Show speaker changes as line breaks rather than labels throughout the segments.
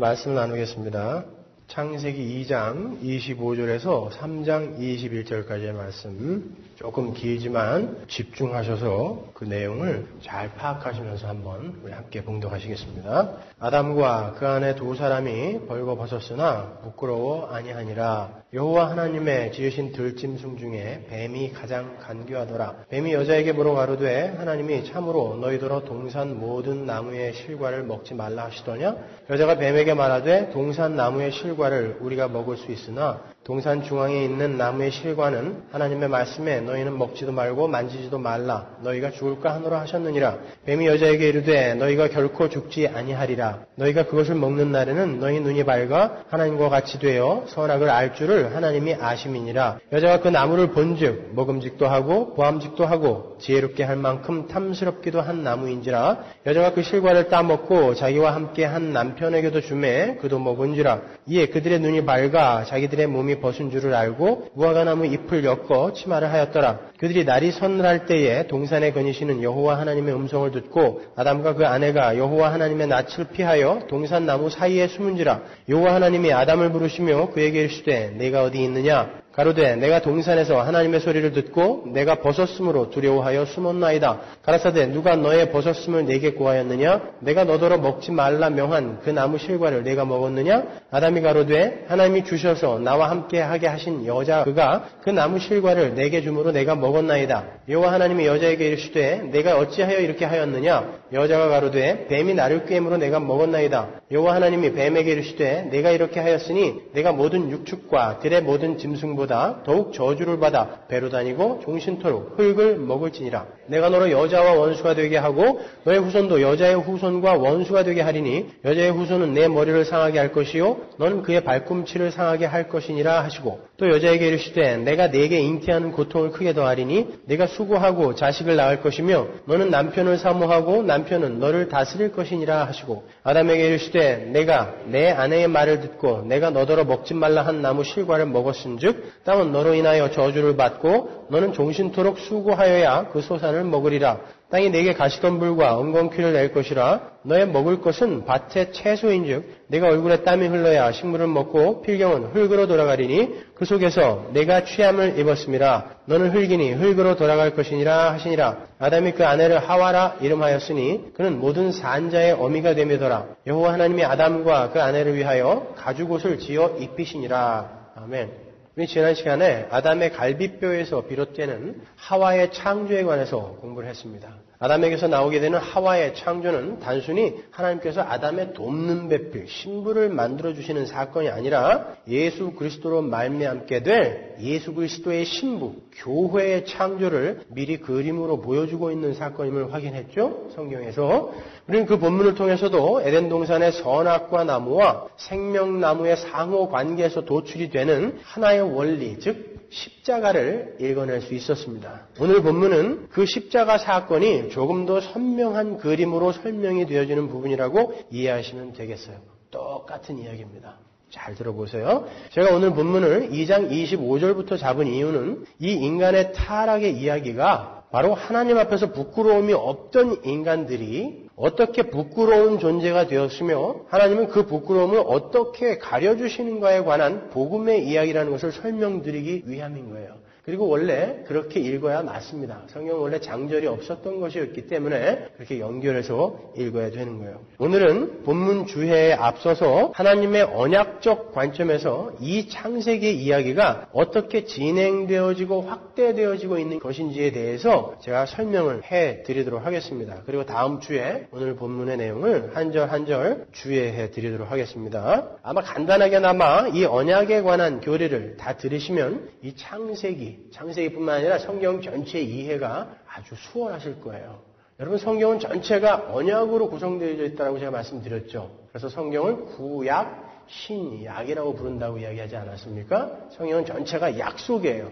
말씀을 나누겠습니다. 창세기 2장 25절에서 3장 21절까지의 말씀, 조금 길지만 집중하셔서 그 내용을 잘 파악하시면서 한번 우리 함께 봉독하시겠습니다. 아담과 그 안에 두 사람이 벌거벗었으나 부끄러워 아니하니라. 여호와 하나님의 지으신 들짐승 중에 뱀이 가장 간교하더라. 뱀이 여자에게 물어가로되 하나님이 참으로 너희더러 동산 모든 나무의 실과를 먹지 말라 하시더냐? 여자가 뱀에게 말하되 동산 나무의 실과를 우리가 먹을 수 있으나 동산 중앙에 있는 나무의 실과는 하나님의 말씀에 너희는 먹지도 말고 만지지도 말라. 너희가 죽을까 하노라 하셨느니라. 뱀이 여자에게 이르되 너희가 결코 죽지 아니하리라. 너희가 그것을 먹는 날에는 너희 눈이 밝아 하나님과 같이 되어 선악을 알 줄을 하나님이 아심이니라. 여자가 그 나무를 본즉 먹음직도 하고 보암직도 하고 지혜롭게 할 만큼 탐스럽기도 한 나무인지라. 여자가 그 실과를 따먹고 자기와 함께 한 남편에게도 주매 그도 먹은지라. 이에 그들의 눈이 밝아 자기들의 몸이 벗은 줄을 알고 무화과나무 잎을 엮어 치마를 하였더라. 그들이 날이 서늘할 때에 동산에 거니시는 여호와 하나님의 음성을 듣고 아담과 그 아내가 여호와 하나님의 낯을 피하여 동산 나무 사이에 숨은지라. 여호와 하나님이 아담을 부르시며 그에게 이르시되 네가 어디 있느냐? 가로되 내가 동산에서 하나님의 소리를 듣고 내가 벗었으므로 두려워하여 숨었나이다. 가라사대 누가 너의 벗었음을 내게 고하였느냐? 내가 너더러 먹지 말라 명한 그 나무 실과를 내가 먹었느냐? 아담이 가로되 하나님이 주셔서 나와 함께 하게 하신 여자 그가 그 나무 실과를 내게 주므로 내가 먹었나이다. 여호와 하나님이 여자에게 이르시되 내가 어찌하여 이렇게 하였느냐? 여자가 가로되 뱀이 나를 꾀므로 내가 먹었나이다. 여호와 하나님이 뱀에게 이르시되 내가 이렇게 하였으니 내가 모든 육축과 들의 모든 짐승보다 더욱 저주를 받아 배로 다니고 종신토록 흙을 먹을지니라. 내가 너로 여자와 원수가 되게 하고 너의 후손도 여자의 후손과 원수가 되게 하리니 여자의 후손은 내 머리를 상하게 할 것이요 너는 그의 발꿈치를 상하게 할 것이니라 하시고 또 여자에게 이르시되 내가 네게 잉태하는 고통을 크게 더하리니 네가 수고하고 자식을 낳을 것이며 너는 남편을 사모하고 남편은 너를 다스릴 것이니라 하시고 아담에게 이르시되 내가 내 아내의 말을 듣고 내가 너더러 먹지 말라 한 나무 실과를 먹었은즉 땅은 너로 인하여 저주를 받고 너는 종신토록 수고하여야 그 소산을 먹으리라. 땅이 내게 가시덤불과 엉겅퀴를 낼 것이라. 너의 먹을 것은 밭의 채소인즉 내가 얼굴에 땀이 흘러야 식물을 먹고 필경은 흙으로 돌아가리니 그 속에서 내가 취함을 입었음이라. 너는 흙이니 흙으로 돌아갈 것이니라 하시니라. 아담이 그 아내를 하와라 이름하였으니 그는 모든 산자의 어미가 되며더라. 여호와 하나님이 아담과 그 아내를 위하여 가죽옷을 지어 입히시니라. 아멘. 우리 지난 시간에 아담의 갈비뼈에서 비롯되는 하와의 창조에 관해서 공부를 했습니다. 아담에게서 나오게 되는 하와의 창조는 단순히 하나님께서 아담의 돕는 배필, 신부를 만들어주시는 사건이 아니라 예수 그리스도로 말미암게 될 예수 그리스도의 신부, 교회의 창조를 미리 그림으로 보여주고 있는 사건임을 확인했죠. 성경에서. 우리는 그 본문을 통해서도 에덴 동산의 선악과 나무와 생명나무의 상호 관계에서 도출이 되는 하나의 원리, 즉 십자가를 읽어낼 수 있었습니다. 오늘 본문은 그 십자가 사건이 조금 더 선명한 그림으로 설명이 되어지는 부분이라고 이해하시면 되겠어요. 똑같은 이야기입니다. 잘 들어보세요. 제가 오늘 본문을 2장 25절부터 잡은 이유는 이 인간의 타락의 이야기가 바로 하나님 앞에서 부끄러움이 없던 인간들이 어떻게 부끄러운 존재가 되었으며 하나님은 그 부끄러움을 어떻게 가려주시는가에 관한 복음의 이야기라는 것을 설명드리기 위함인 거예요. 그리고 원래 그렇게 읽어야 맞습니다. 성경은 원래 장절이 없었던 것이었기 때문에 그렇게 연결해서 읽어야 되는 거예요. 오늘은 본문 주해에 앞서서 하나님의 언약적 관점에서 이 창세기의 이야기가 어떻게 진행되어지고 확대되어지고 있는 것인지에 대해서 제가 설명을 해드리도록 하겠습니다. 그리고 다음 주에 오늘 본문의 내용을 한 절 한 절 주해해 드리도록 하겠습니다. 아마 간단하게나마 이 언약에 관한 교리를 다 들으시면 이 창세기뿐만 아니라 성경 전체의 이해가 아주 수월하실 거예요. 여러분 성경은 전체가 언약으로 구성되어 있다고 제가 말씀드렸죠. 그래서 성경을 구약, 신약이라고 부른다고 이야기하지 않았습니까? 성경은 전체가 약속이에요.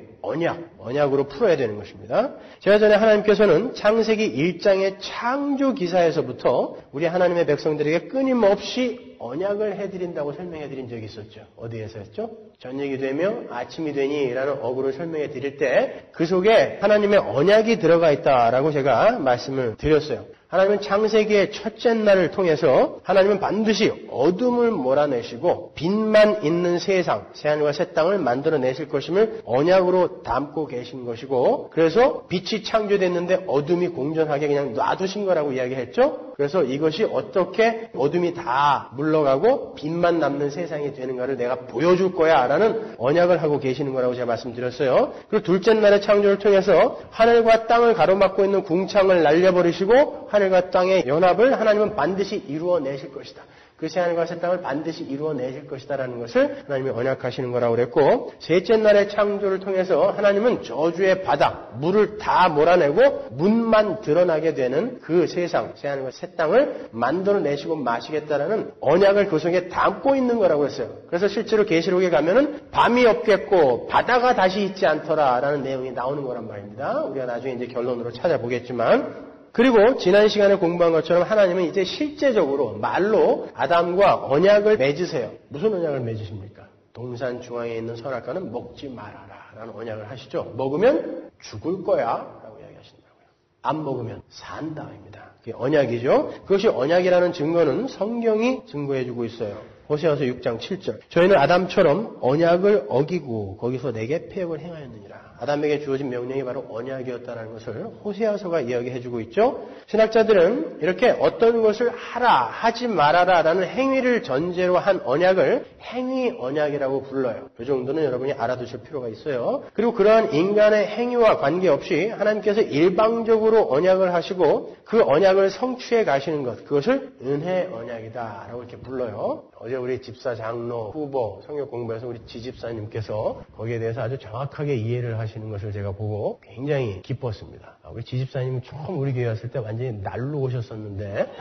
언약으로 풀어야 되는 것입니다. 제가 전에 하나님께서는 창세기 1장의 창조 기사에서부터 우리 하나님의 백성들에게 끊임없이 언약을 해드린다고 설명해드린 적이 있었죠. 어디에서 했죠? 저녁이 되며 아침이 되니 라는 어구를 설명해 드릴 때 그 속에 하나님의 언약이 들어가 있다라고 제가 말씀을 드렸어요. 하나님은 창세기의 첫째 날을 통해서 하나님은 반드시 어둠을 몰아내시고 빛만 있는 세상, 새하늘과 새 땅을 만들어내실 것임을 언약으로 담고 계신 것이고, 그래서 빛이 창조됐는데 어둠이 공존하게 그냥 놔두신 거라고 이야기했죠. 그래서 이것이 어떻게 어둠이 다 물러가고 빛만 남는 세상이 되는가를 내가 보여줄 거야 라는 언약을 하고 계시는 거라고 제가 말씀드렸어요. 그리고 둘째 날의 창조를 통해서 하늘과 땅을 가로막고 있는 궁창을 날려버리시고 하늘과 땅의 연합을 하나님은 반드시 이루어내실 것이다. 그 새하늘과 새 땅을 반드시 이루어내실 것이다라는 것을 하나님이 언약하시는 거라고 그랬고, 셋째 날의 창조를 통해서 하나님은 저주의 바다, 물을 다 몰아내고 문만 드러나게 되는 그 세상, 새하늘과 새 땅을 만들어내시고 마시겠다라는 언약을 그 속에 담고 있는 거라고 했어요. 그래서 실제로 계시록에 가면은 밤이 없겠고 바다가 다시 있지 않더라라는 내용이 나오는 거란 말입니다. 우리가 나중에 이제 결론으로 찾아보겠지만, 그리고 지난 시간에 공부한 것처럼 하나님은 이제 실제적으로 말로 아담과 언약을 맺으세요. 무슨 언약을 맺으십니까? 동산 중앙에 있는 선악과는 먹지 말아라 라는 언약을 하시죠. 먹으면 죽을 거야 라고 이야기하신다고요. 안 먹으면 산다입니다. 그게 언약이죠. 그것이 언약이라는 증거는 성경이 증거해주고 있어요. 호세아서 6장 7절. 저희는 아담처럼 언약을 어기고 거기서 내게 패역을 행하였느니라. 아담에게 주어진 명령이 바로 언약이었다는 것을 호세아서가 이야기해주고 있죠. 신학자들은 이렇게 어떤 것을 하라, 하지 말아라 라는 행위를 전제로 한 언약을 행위 언약이라고 불러요. 이 정도는 여러분이 알아두실 필요가 있어요. 그리고 그러한 인간의 행위와 관계없이 하나님께서 일방적으로 언약을 하시고 그 언약을 성취해 가시는 것, 그것을 은혜 언약이다 라고 이렇게 불러요. 어제 우리 집사 장로 후보 성경 공부에서 우리 지집사님께서 거기에 대해서 아주 정확하게 이해를 하시는 것을 제가 보고 굉장히 기뻤습니다. 우리 지집사님은 처음 우리 교회 왔을 때 완전히 날로 오셨었는데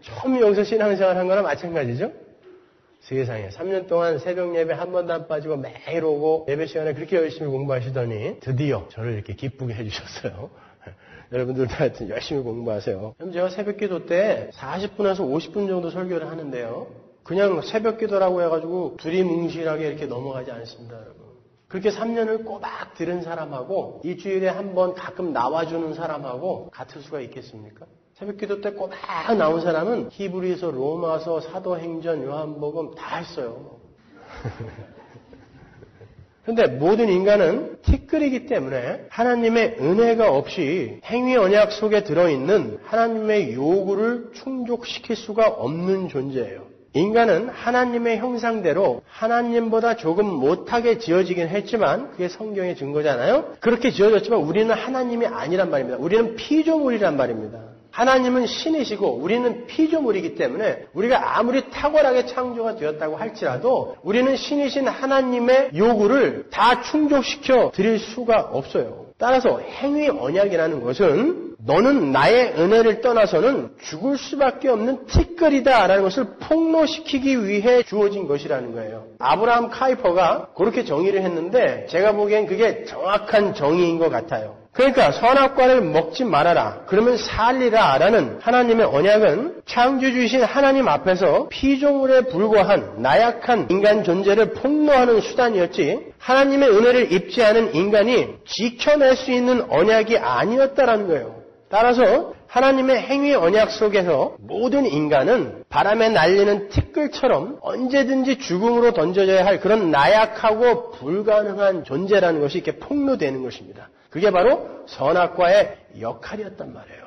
처음 여기서 신앙생활 한 거랑 마찬가지죠? 세상에 3년 동안 새벽 예배 한 번도 안 빠지고 매일 오고 예배 시간에 그렇게 열심히 공부하시더니 드디어 저를 이렇게 기쁘게 해주셨어요. 여러분들도 하여튼 열심히 공부하세요. 그럼 제가 새벽 기도 때 40분에서 50분 정도 설교를 하는데요. 그냥 새벽 기도라고 해가지고 두리뭉실하게 이렇게 넘어가지 않습니다, 여러분. 그렇게 3년을 꼬박 들은 사람하고 일주일에 한 번 가끔 나와주는 사람하고 같을 수가 있겠습니까? 새벽 기도 때 꼬박 나온 사람은 히브리서, 로마서, 사도행전, 요한복음 다 했어요. 그런데 모든 인간은 티끌이기 때문에 하나님의 은혜가 없이 행위 언약 속에 들어있는 하나님의 요구를 충족시킬 수가 없는 존재예요. 인간은 하나님의 형상대로 하나님보다 조금 못하게 지어지긴 했지만 그게 성경의 증거잖아요. 그렇게 지어졌지만 우리는 하나님이 아니란 말입니다. 우리는 피조물이란 말입니다. 하나님은 신이시고 우리는 피조물이기 때문에 우리가 아무리 탁월하게 창조가 되었다고 할지라도 우리는 신이신 하나님의 요구를 다 충족시켜 드릴 수가 없어요. 따라서 행위 언약이라는 것은 너는 나의 은혜를 떠나서는 죽을 수밖에 없는 티끌이다라는 것을 폭로시키기 위해 주어진 것이라는 거예요. 아브라함 카이퍼가 그렇게 정의를 했는데 제가 보기엔 그게 정확한 정의인 것 같아요. 그러니까 선악과를 먹지 말아라. 그러면 살리라 라는 하나님의 언약은 창조주이신 하나님 앞에서 피조물에 불과한 나약한 인간 존재를 폭로하는 수단이었지 하나님의 은혜를 입지 않은 인간이 지켜낼 수 있는 언약이 아니었다라는 거예요. 따라서 하나님의 행위 언약 속에서 모든 인간은 바람에 날리는 티끌처럼 언제든지 죽음으로 던져져야 할 그런 나약하고 불가능한 존재라는 것이 이렇게 폭로되는 것입니다. 그게 바로 선악과의 역할이었단 말이에요.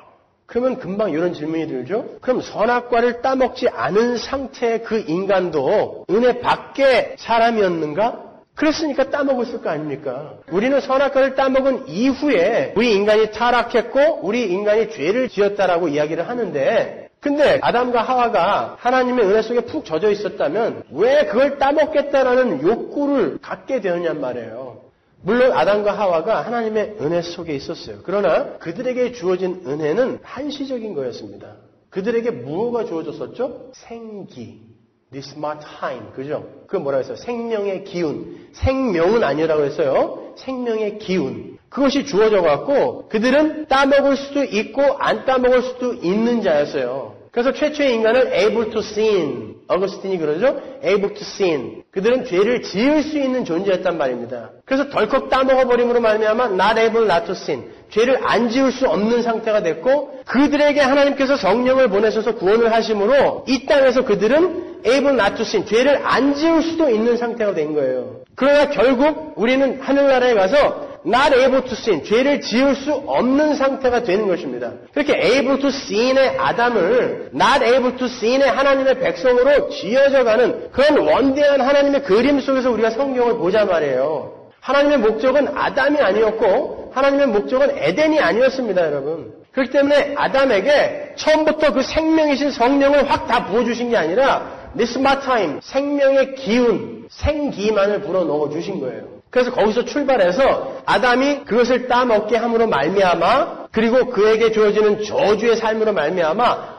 그러면 금방 이런 질문이 들죠? 그럼 선악과를 따먹지 않은 상태의 그 인간도 은혜 밖의 사람이었는가? 그랬으니까 따먹었을 거 아닙니까? 우리는 선악과를 따먹은 이후에 우리 인간이 타락했고 우리 인간이 죄를 지었다라고 이야기를 하는데 근데 아담과 하와가 하나님의 은혜 속에 푹 젖어 있었다면 왜 그걸 따먹겠다라는 욕구를 갖게 되었냔 말이에요. 물론 아담과 하와가 하나님의 은혜 속에 있었어요. 그러나 그들에게 주어진 은혜는 한시적인 거였습니다. 그들에게 무엇가 주어졌었죠? 생기. Nismathein, 그죠? 그건 뭐라고 했어요? 생명의 기운. 생명은 아니라고 했어요. 생명의 기운. 그것이 주어져 갖고 그들은 따먹을 수도 있고 안 따먹을 수도 있는 자였어요. 그래서 최초의 인간을 able to sin. 어거스틴이 그러죠? able to sin. 그들은 죄를 지을 수 있는 존재였단 말입니다. 그래서 덜컥 따먹어버림으로 말미암아 not able not to sin. 죄를 안 지을 수 없는 상태가 됐고 그들에게 하나님께서 성령을 보내셔서 구원을 하심으로 이 땅에서 그들은 able not to sin, 죄를 안 지을 수도 있는 상태가 된 거예요. 그러나 결국 우리는 하늘나라에 가서 not able to sin, 죄를 지을 수 없는 상태가 되는 것입니다. 그렇게 able to sin의 아담을 not able to sin의 하나님의 백성으로 지어져가는 그런 원대한 하나님의 그림 속에서 우리가 성경을 보자 말이에요. 하나님의 목적은 아담이 아니었고 하나님의 목적은 에덴이 아니었습니다, 여러분. 그렇기 때문에 아담에게 처음부터 그 생명이신 성령을 확 다 부어주신 게 아니라 니스마타임, 생명의 기운, 생기만을 불어넣어 주신 거예요. 그래서 거기서 출발해서 아담이 그것을 따먹게 함으로 말미암아 그리고 그에게 주어지는 저주의 삶으로 말미암아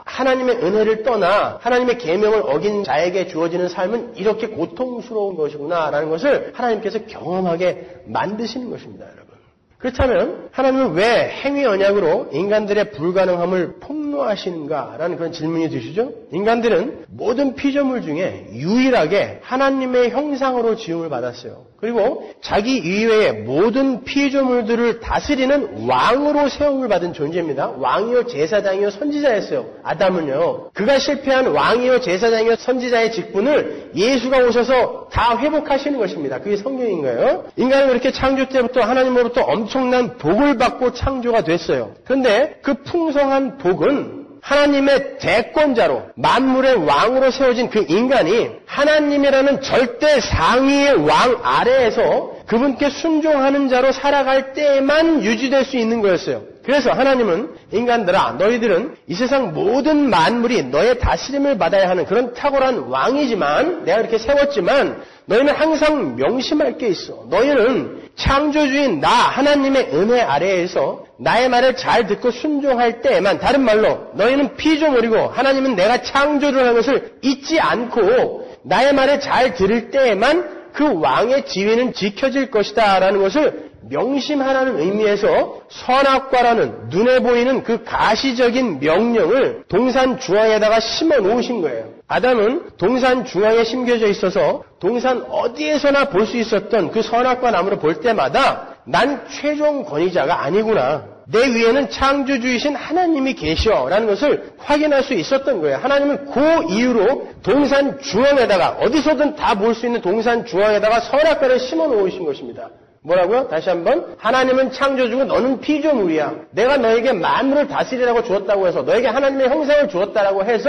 하나님의 은혜를 떠나 하나님의 계명을 어긴 자에게 주어지는 삶은 이렇게 고통스러운 것이구나라는 것을 하나님께서 경험하게 만드시는 것입니다, 여러분. 그렇다면 하나님은 왜 행위 언약으로 인간들의 불가능함을 폭로하시는가라는 그런 질문이 드시죠? 인간들은 모든 피조물 중에 유일하게 하나님의 형상으로 지음을 받았어요. 그리고 자기 이외의 모든 피조물들을 다스리는 왕으로 세움을 받은 존재입니다. 왕이요 제사장이요 선지자였어요. 아담은요. 그가 실패한 왕이요 제사장이요 선지자의 직분을 예수가 오셔서 다 회복하시는 것입니다. 그게 성경인 거예요. 인간은 그렇게 창조 때부터 하나님으로부터 엄청난 복을 받고 창조가 됐어요. 그런데 그 풍성한 복은 하나님의 대권자로 만물의 왕으로 세워진 그 인간이 하나님이라는 절대 상위의 왕 아래에서 그분께 순종하는 자로 살아갈 때에만 유지될 수 있는 거였어요. 그래서 하나님은 인간들아 너희들은 이 세상 모든 만물이 너의 다스림을 받아야 하는 그런 탁월한 왕이지만 내가 이렇게 세웠지만 너희는 항상 명심할 게 있어. 너희는 창조주인 나 하나님의 은혜 아래에서 나의 말을 잘 듣고 순종할 때에만, 다른 말로 너희는 피조물이고 하나님은 내가 창조를 한 것을 잊지 않고 나의 말을 잘 들을 때에만 그 왕의 지위는 지켜질 것이다 라는 것을 명심하라는 의미에서 선악과라는 눈에 보이는 그 가시적인 명령을 동산 중앙에다가 심어 놓으신 거예요. 아담은 동산 중앙에 심겨져 있어서 동산 어디에서나 볼 수 있었던 그 선악과 나무를 볼 때마다 난 최종 권위자가 아니구나. 내 위에는 창조주이신 하나님이 계셔라는 것을 확인할 수 있었던 거예요. 하나님은 그 이유로 동산 중앙에다가 어디서든 다 볼 수 있는 동산 중앙에다가 선악과를 심어 놓으신 것입니다. 뭐라고요? 다시 한번 하나님은 창조주고 너는 피조물이야. 내가 너에게 만물을 다스리라고 주었다고 해서 너에게 하나님의 형상을 주었다라고 해서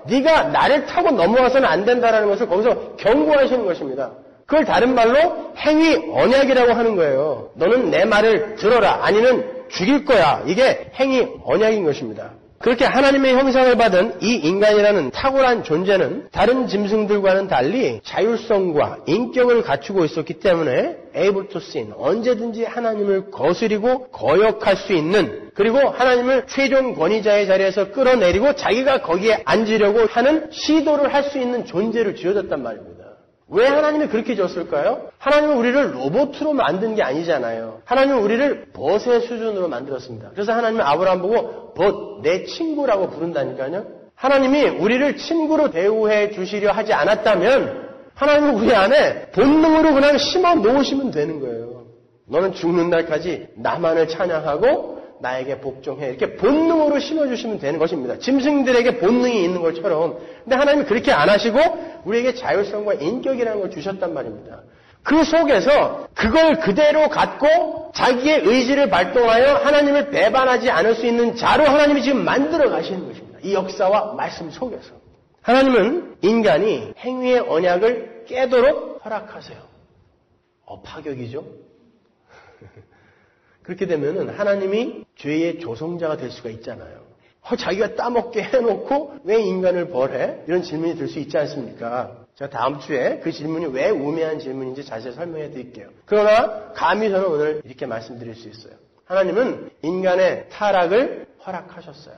네가 나를 타고 넘어가서는 안 된다라는 것을 거기서 경고하시는 것입니다. 그걸 다른 말로 행위 언약이라고 하는 거예요. 너는 내 말을 들어라. 아니면 죽일 거야. 이게 행위 언약인 것입니다. 그렇게 하나님의 형상을 받은 이 인간이라는 탁월한 존재는 다른 짐승들과는 달리 자율성과 인격을 갖추고 있었기 때문에 able to sin, 언제든지 하나님을 거스리고 거역할 수 있는, 그리고 하나님을 최종 권위자의 자리에서 끌어내리고 자기가 거기에 앉으려고 하는 시도를 할 수 있는 존재를 지어졌단 말입니다. 왜 하나님이 그렇게 지었을까요? 하나님은 우리를 로봇으로 만든 게 아니잖아요. 하나님은 우리를 벗의 수준으로 만들었습니다. 그래서 하나님은 아브라함 보고 벗, 내 친구라고 부른다니까요. 하나님이 우리를 친구로 대우해 주시려 하지 않았다면 하나님은 우리 안에 본능으로 그냥 심어 놓으시면 되는 거예요. 너는 죽는 날까지 나만을 찬양하고 나에게 복종해. 이렇게 본능으로 심어주시면 되는 것입니다. 짐승들에게 본능이 있는 것처럼. 근데 하나님은 그렇게 안 하시고 우리에게 자율성과 인격이라는 걸 주셨단 말입니다. 그 속에서 그걸 그대로 갖고 자기의 의지를 발동하여 하나님을 배반하지 않을 수 있는 자로 하나님이 지금 만들어 가시는 것입니다. 이 역사와 말씀 속에서. 하나님은 인간이 행위의 언약을 깨도록 허락하세요. 파격이죠? 그렇게 되면은 하나님이 죄의 조성자가 될 수가 있잖아요. 자기가 따먹게 해놓고 왜 인간을 벌해? 이런 질문이 들 수 있지 않습니까? 제가 다음 주에 그 질문이 왜 우매한 질문인지 자세히 설명해 드릴게요. 그러나 감히 저는 오늘 이렇게 말씀드릴 수 있어요. 하나님은 인간의 타락을 허락하셨어요.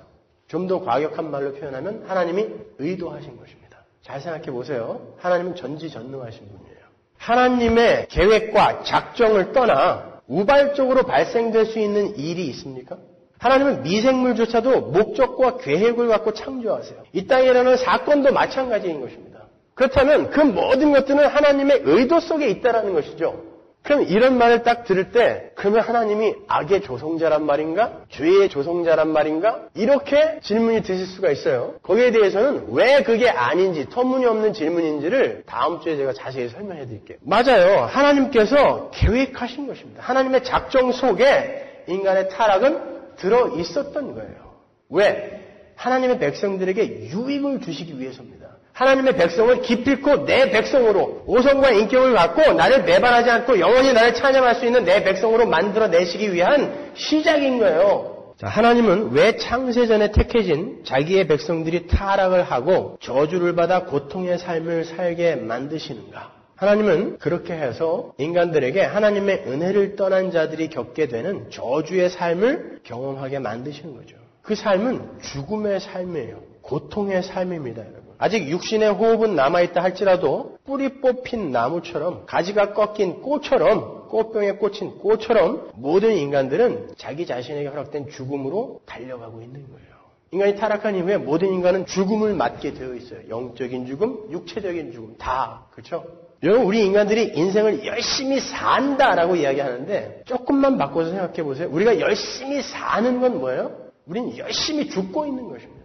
좀 더 과격한 말로 표현하면 하나님이 의도하신 것입니다. 잘 생각해 보세요. 하나님은 전지전능하신 분이에요. 하나님의 계획과 작정을 떠나 우발적으로 발생될 수 있는 일이 있습니까? 하나님은 미생물조차도 목적과 계획을 갖고 창조하세요. 이 땅에 일어나는 사건도 마찬가지인 것입니다. 그렇다면 그 모든 것들은 하나님의 의도 속에 있다라는 것이죠. 그럼 이런 말을 딱 들을 때 그러면 하나님이 악의 조성자란 말인가? 죄의 조성자란 말인가? 이렇게 질문이 드실 수가 있어요. 거기에 대해서는 왜 그게 아닌지 터무니없는 질문인지를 다음 주에 제가 자세히 설명해 드릴게요. 맞아요. 하나님께서 계획하신 것입니다. 하나님의 작정 속에 인간의 타락은 들어 있었던 거예요. 왜? 하나님의 백성들에게 유익을 주시기 위해서입니다. 하나님의 백성을 기필코 내 백성으로 오성과 인격을 갖고 나를 배반하지 않고 영원히 나를 찬양할 수 있는 내 백성으로 만들어내시기 위한 시작인 거예요. 자, 하나님은 왜 창세전에 택해진 자기의 백성들이 타락을 하고 저주를 받아 고통의 삶을 살게 만드시는가? 하나님은 그렇게 해서 인간들에게 하나님의 은혜를 떠난 자들이 겪게 되는 저주의 삶을 경험하게 만드시는 거죠. 그 삶은 죽음의 삶이에요. 고통의 삶입니다, 여러분. 아직 육신의 호흡은 남아있다 할지라도 뿌리 뽑힌 나무처럼 가지가 꺾인 꽃처럼 꽃병에 꽂힌 꽃처럼 모든 인간들은 자기 자신에게 허락된 죽음으로 달려가고 있는 거예요. 인간이 타락한 이후에 모든 인간은 죽음을 맞게 되어 있어요. 영적인 죽음, 육체적인 죽음 다. 그렇죠? 여러분 우리 인간들이 인생을 열심히 산다라고 이야기하는데 조금만 바꿔서 생각해 보세요. 우리가 열심히 사는 건 뭐예요? 우린 열심히 죽고 있는 것입니다.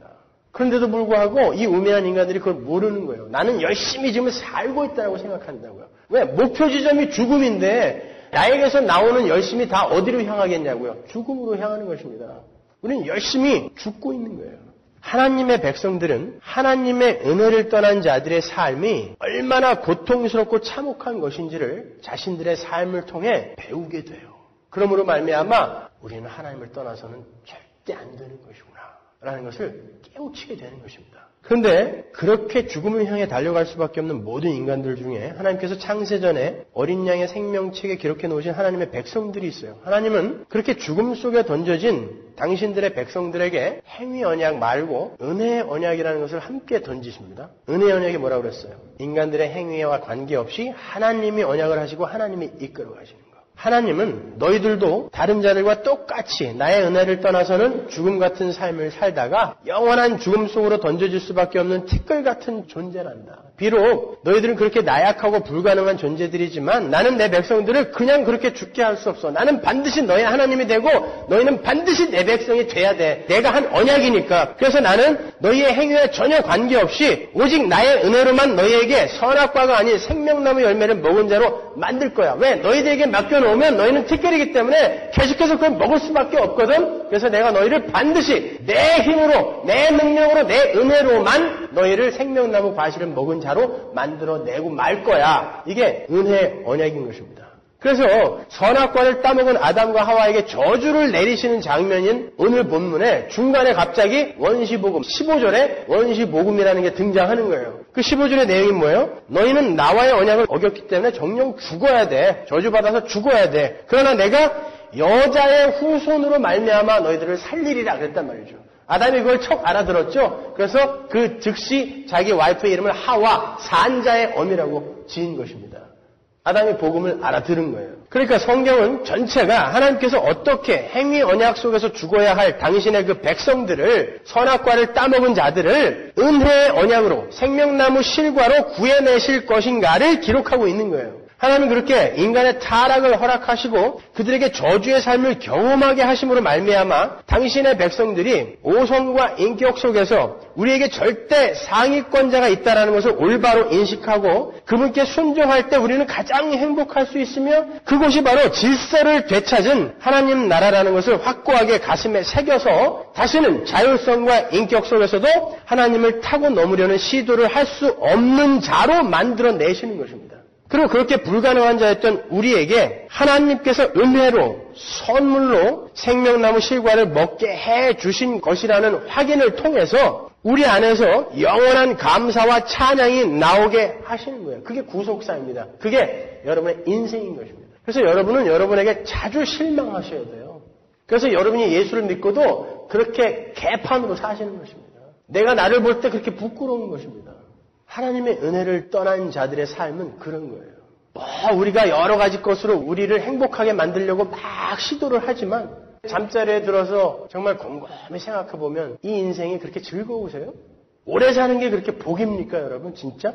그런데도 불구하고 이 우매한 인간들이 그걸 모르는 거예요. 나는 열심히 지금 살고 있다고 생각한다고요. 왜? 목표 지점이 죽음인데 나에게서 나오는 열심이 다 어디로 향하겠냐고요. 죽음으로 향하는 것입니다. 우리는 열심히 죽고 있는 거예요. 하나님의 백성들은 하나님의 은혜를 떠난 자들의 삶이 얼마나 고통스럽고 참혹한 것인지를 자신들의 삶을 통해 배우게 돼요. 그러므로 말미암아 우리는 하나님을 떠나서는 절대 안 되는 것이구나 라는 것을 깨우치게 되는 것입니다. 그런데 그렇게 죽음을 향해 달려갈 수밖에 없는 모든 인간들 중에 하나님께서 창세전에 어린 양의 생명책에 기록해 놓으신 하나님의 백성들이 있어요. 하나님은 그렇게 죽음 속에 던져진 당신들의 백성들에게 행위 언약 말고 은혜의 언약이라는 것을 함께 던지십니다. 은혜의 언약이 뭐라고 그랬어요? 인간들의 행위와 관계없이 하나님이 언약을 하시고 하나님이 이끌어 가시는 거예요. 하나님은 너희들도 다른 자들과 똑같이 나의 은혜를 떠나서는 죽음 같은 삶을 살다가 영원한 죽음 속으로 던져질 수밖에 없는 티끌 같은 존재란다. 비록 너희들은 그렇게 나약하고 불가능한 존재들이지만 나는 내 백성들을 그냥 그렇게 죽게 할 수 없어. 나는 반드시 너의 하나님이 되고 너희는 반드시 내 백성이 돼야 돼. 내가 한 언약이니까. 그래서 나는 너희의 행위에 전혀 관계없이 오직 나의 은혜로만 너희에게 선악과가 아닌 생명나무 열매를 먹은 자로 만들 거야. 왜? 너희들에게 맡겨놓으면 너희는 티끌이기 때문에 계속해서 그걸 먹을 수밖에 없거든. 그래서 내가 너희를 반드시 내 힘으로 내 능력으로 내 은혜로만 너희를 생명나무 과실을 먹은 자로 만들어내고 말 거야. 이게 은혜의 언약인 것입니다. 그래서 선악과를 따먹은 아담과 하와에게 저주를 내리시는 장면인 오늘 본문에 중간에 갑자기 원시복음 15절에 원시복음이라는 게 등장하는 거예요. 그 15절의 내용이 뭐예요? 너희는 나와의 언약을 어겼기 때문에 정령 죽어야 돼. 저주받아서 죽어야 돼. 그러나 내가 여자의 후손으로 말미암아 너희들을 살리리라 그랬단 말이죠. 아담이 그걸 척 알아들었죠. 그래서 그 즉시 자기 와이프의 이름을 하와, 산자의 어미라고 지은 것입니다. 아담이 복음을 알아들은 거예요. 그러니까 성경은 전체가 하나님께서 어떻게 행위 언약 속에서 죽어야 할 당신의 그 백성들을 선악과를 따먹은 자들을 은혜의 언약으로 생명나무 실과로 구해내실 것인가를 기록하고 있는 거예요. 하나님은 그렇게 인간의 타락을 허락하시고 그들에게 저주의 삶을 경험하게 하심으로 말미암아 당신의 백성들이 오성과 인격 속에서 우리에게 절대 상위권자가 있다는 것을 올바로 인식하고 그분께 순종할 때 우리는 가장 행복할 수 있으며 그곳이 바로 질서를 되찾은 하나님 나라라는 것을 확고하게 가슴에 새겨서 다시는 자율성과 인격 속에서도 하나님을 타고 넘으려는 시도를 할 수 없는 자로 만들어내시는 것입니다. 그리고 그렇게 불가능한 자였던 우리에게 하나님께서 은혜로 선물로 생명나무 실과를 먹게 해주신 것이라는 확인을 통해서 우리 안에서 영원한 감사와 찬양이 나오게 하시는 거예요. 그게 구속사입니다. 그게 여러분의 인생인 것입니다. 그래서 여러분은 여러분에게 자주 실망하셔야 돼요. 그래서 여러분이 예수를 믿고도 그렇게 개판으로 사시는 것입니다. 내가 나를 볼 때 그렇게 부끄러운 것입니다. 하나님의 은혜를 떠난 자들의 삶은 그런 거예요. 우리가 여러 가지 것으로 우리를 행복하게 만들려고 막 시도를 하지만 잠자리에 들어서 정말 곰곰이 생각해보면 이 인생이 그렇게 즐거우세요? 오래 사는 게 그렇게 복입니까, 여러분? 진짜?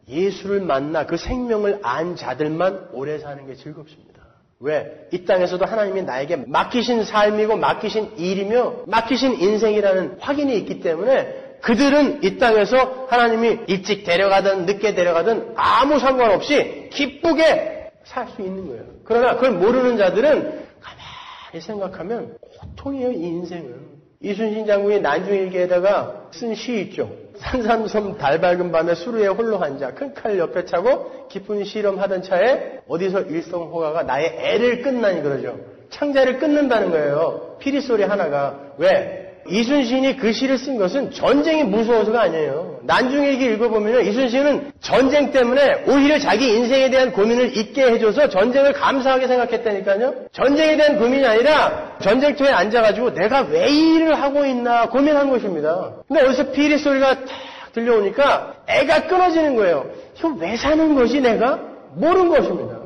예수를 만나 그 생명을 안 자들만 오래 사는 게 즐겁습니다. 왜? 이 땅에서도 하나님이 나에게 맡기신 삶이고 맡기신 일이며 맡기신 인생이라는 확인이 있기 때문에 그들은 이 땅에서 하나님이 일찍 데려가든 늦게 데려가든 아무 상관없이 기쁘게 살 수 있는 거예요. 그러나 그걸 모르는 자들은 가만히 생각하면 고통이에요, 이 인생은. 이순신 장군이 난중일기에다가 쓴 시 있죠. 산삼섬 달 밝은 밤에 수루에 홀로 앉아 큰 칼 옆에 차고 깊은 실험하던 차에 어디서 일성호가가 나의 애를 끝나니 그러죠. 창자를 끊는다는 거예요. 피리소리 하나가. 왜? 이순신이 그 시를 쓴 것은 전쟁이 무서워서가 아니에요. 난중일기 읽어보면 이순신은 전쟁 때문에 오히려 자기 인생에 대한 고민을 잊게 해줘서 전쟁을 감사하게 생각했다니까요. 전쟁에 대한 고민이 아니라 전쟁터에 앉아가지고 내가 왜 이 일을 하고 있나 고민한 것입니다. 근데 어디서 피리 소리가 탁 들려오니까 애가 끊어지는 거예요. 이거 왜 사는 거지 내가? 모르는 것입니다.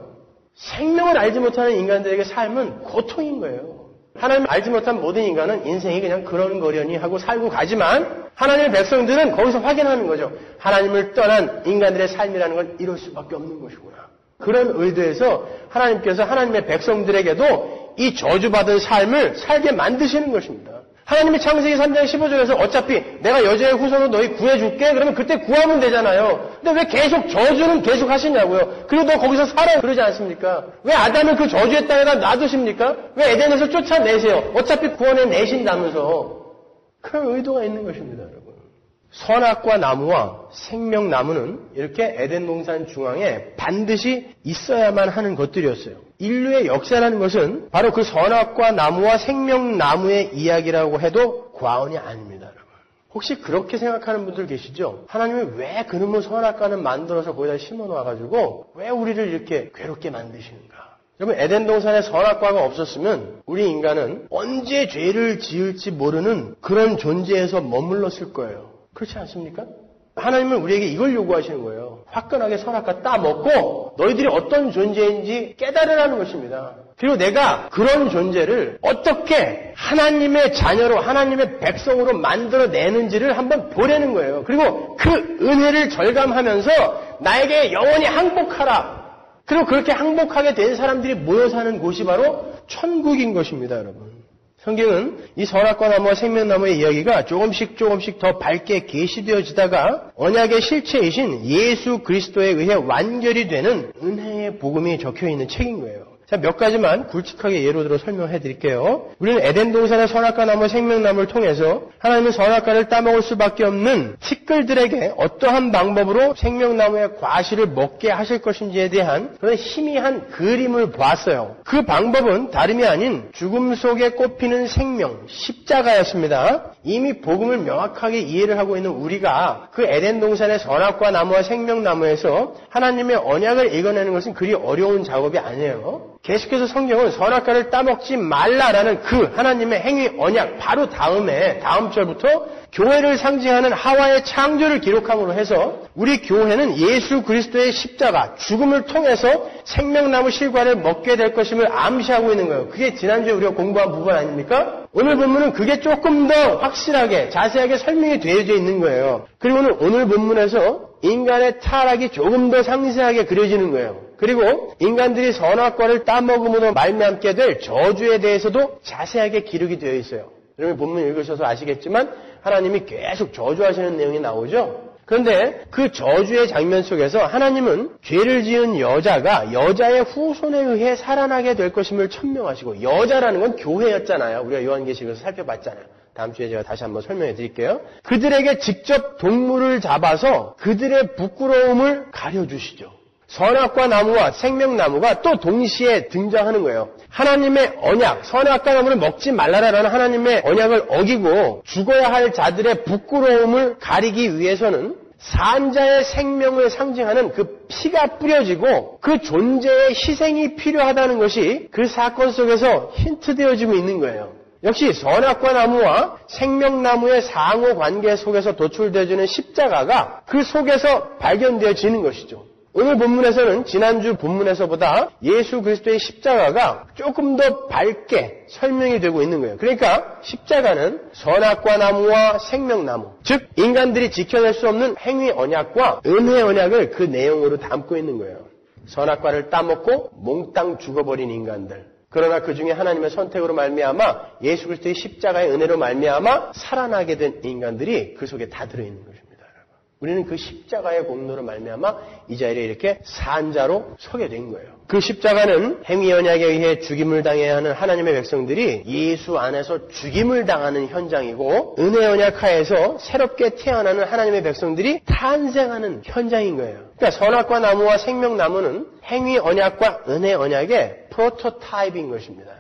생명을 알지 못하는 인간들에게 삶은 고통인 거예요. 하나님을 알지 못한 모든 인간은 인생이 그냥 그런거려니 하고 살고 가지만 하나님의 백성들은 거기서 확인하는 거죠. 하나님을 떠난 인간들의 삶이라는 건 이럴 수밖에 없는 것이구나. 그런 의도에서 하나님께서 하나님의 백성들에게도 이 저주받은 삶을 살게 만드시는 것입니다. 하나님이 창세기 3장 15절에서 어차피 내가 여자의 후손으로 너희 구해줄게. 그러면 그때 구하면 되잖아요. 근데 왜 계속 저주는 계속 하시냐고요. 그리고 너 거기서 살아 그러지 않습니까? 왜 아담을 그 저주의 땅에다 놔두십니까? 왜 에덴에서 쫓아내세요? 어차피 구원해 내신다면서. 그런 의도가 있는 것입니다, 여러분. 선악과 나무와 생명나무는 이렇게 에덴 동산 중앙에 반드시 있어야만 하는 것들이었어요. 인류의 역사라는 것은 바로 그 선악과 나무와 생명나무의 이야기라고 해도 과언이 아닙니다, 여러분. 혹시 그렇게 생각하는 분들 계시죠? 하나님이 왜 그놈의 선악과는 만들어서 거기다 심어놔가지고 왜 우리를 이렇게 괴롭게 만드시는가? 여러분, 에덴 동산에 선악과가 없었으면 우리 인간은 언제 죄를 지을지 모르는 그런 존재에서 머물렀을 거예요. 그렇지 않습니까? 하나님은 우리에게 이걸 요구하시는 거예요. 화끈하게 선악과 따먹고 너희들이 어떤 존재인지 깨달으라는 것입니다. 그리고 내가 그런 존재를 어떻게 하나님의 자녀로 하나님의 백성으로 만들어내는지를 한번 보려는 거예요. 그리고 그 은혜를 절감하면서 나에게 영원히 항복하라. 그리고 그렇게 항복하게 된 사람들이 모여 사는 곳이 바로 천국인 것입니다, 여러분. 성경은 이 선악과 나무와 생명나무의 이야기가 조금씩 더 밝게 계시되어지다가 언약의 실체이신 예수 그리스도에 의해 완결이 되는 은혜의 복음이 적혀있는 책인 거예요. 자, 몇 가지만 굵직하게 예로 들어 설명해 드릴게요. 우리는 에덴 동산의 선악과 나무, 생명나무를 통해서 하나님은 선악과를 따먹을 수밖에 없는 티끌들에게 어떠한 방법으로 생명나무의 과실을 먹게 하실 것인지에 대한 그런 희미한 그림을 보았어요. 그 방법은 다름이 아닌 죽음 속에 꼽히는 생명, 십자가였습니다. 이미 복음을 명확하게 이해를 하고 있는 우리가 그 에덴 동산의 선악과 나무와 생명나무에서 하나님의 언약을 읽어내는 것은 그리 어려운 작업이 아니에요. 계속해서 성경은 선악과를 따먹지 말라라는 그 하나님의 행위 언약 바로 다음 절부터 교회를 상징하는 하와의 창조를 기록함으로 해서 우리 교회는 예수 그리스도의 십자가, 죽음을 통해서 생명나무 실과를 먹게 될 것임을 암시하고 있는 거예요. 그게 지난주에 우리가 공부한 부분 아닙니까? 오늘 본문은 그게 조금 더 확실하게, 자세하게 설명이 되어져 있는 거예요. 그리고 오늘 본문에서 인간의 타락이 조금 더 상세하게 그려지는 거예요. 그리고 인간들이 선악과를 따먹음으로 말미암게 될 저주에 대해서도 자세하게 기록이 되어 있어요. 여러분 본문 읽으셔서 아시겠지만 하나님이 계속 저주하시는 내용이 나오죠. 그런데 그 저주의 장면 속에서 하나님은 죄를 지은 여자가 여자의 후손에 의해 살아나게 될 것임을 천명하시고, 여자라는 건 교회였잖아요. 우리가 요한계시록에서 살펴봤잖아요. 다음 주에 제가 다시 한번 설명해 드릴게요. 그들에게 직접 동물을 잡아서 그들의 부끄러움을 가려주시죠. 선악과 나무와 생명나무가 또 동시에 등장하는 거예요. 하나님의 언약, 선악과 나무를 먹지 말라라는 하나님의 언약을 어기고 죽어야 할 자들의 부끄러움을 가리기 위해서는 산자의 생명을 상징하는 그 피가 뿌려지고 그 존재의 희생이 필요하다는 것이 그 사건 속에서 힌트되어지고 있는 거예요. 역시 선악과 나무와 생명나무의 상호 관계 속에서 도출되어지는 십자가가 그 속에서 발견되어지는 것이죠. 오늘 본문에서는 지난주 본문에서보다 예수 그리스도의 십자가가 조금 더 밝게 설명이 되고 있는 거예요. 그러니까 십자가는 선악과 나무와 생명나무, 즉 인간들이 지켜낼 수 없는 행위 언약과 은혜 언약을 그 내용으로 담고 있는 거예요. 선악과를 따먹고 몽땅 죽어버린 인간들. 그러나 그 중에 하나님의 선택으로 말미암아 예수 그리스도의 십자가의 은혜로 말미암아 살아나게 된 인간들이 그 속에 다 들어있는 것입니다. 우리는 그 십자가의 공로로 말미암아 이 자리에 이렇게 산자로 서게 된 거예요. 그 십자가는 행위 언약에 의해 죽임을 당해야 하는 하나님의 백성들이 예수 안에서 죽임을 당하는 현장이고, 은혜 언약 하에서 새롭게 태어나는 하나님의 백성들이 탄생하는 현장인 거예요. 그러니까 선악과 나무와 생명나무는 행위 언약과 은혜 언약의 프로토타입인 것입니다.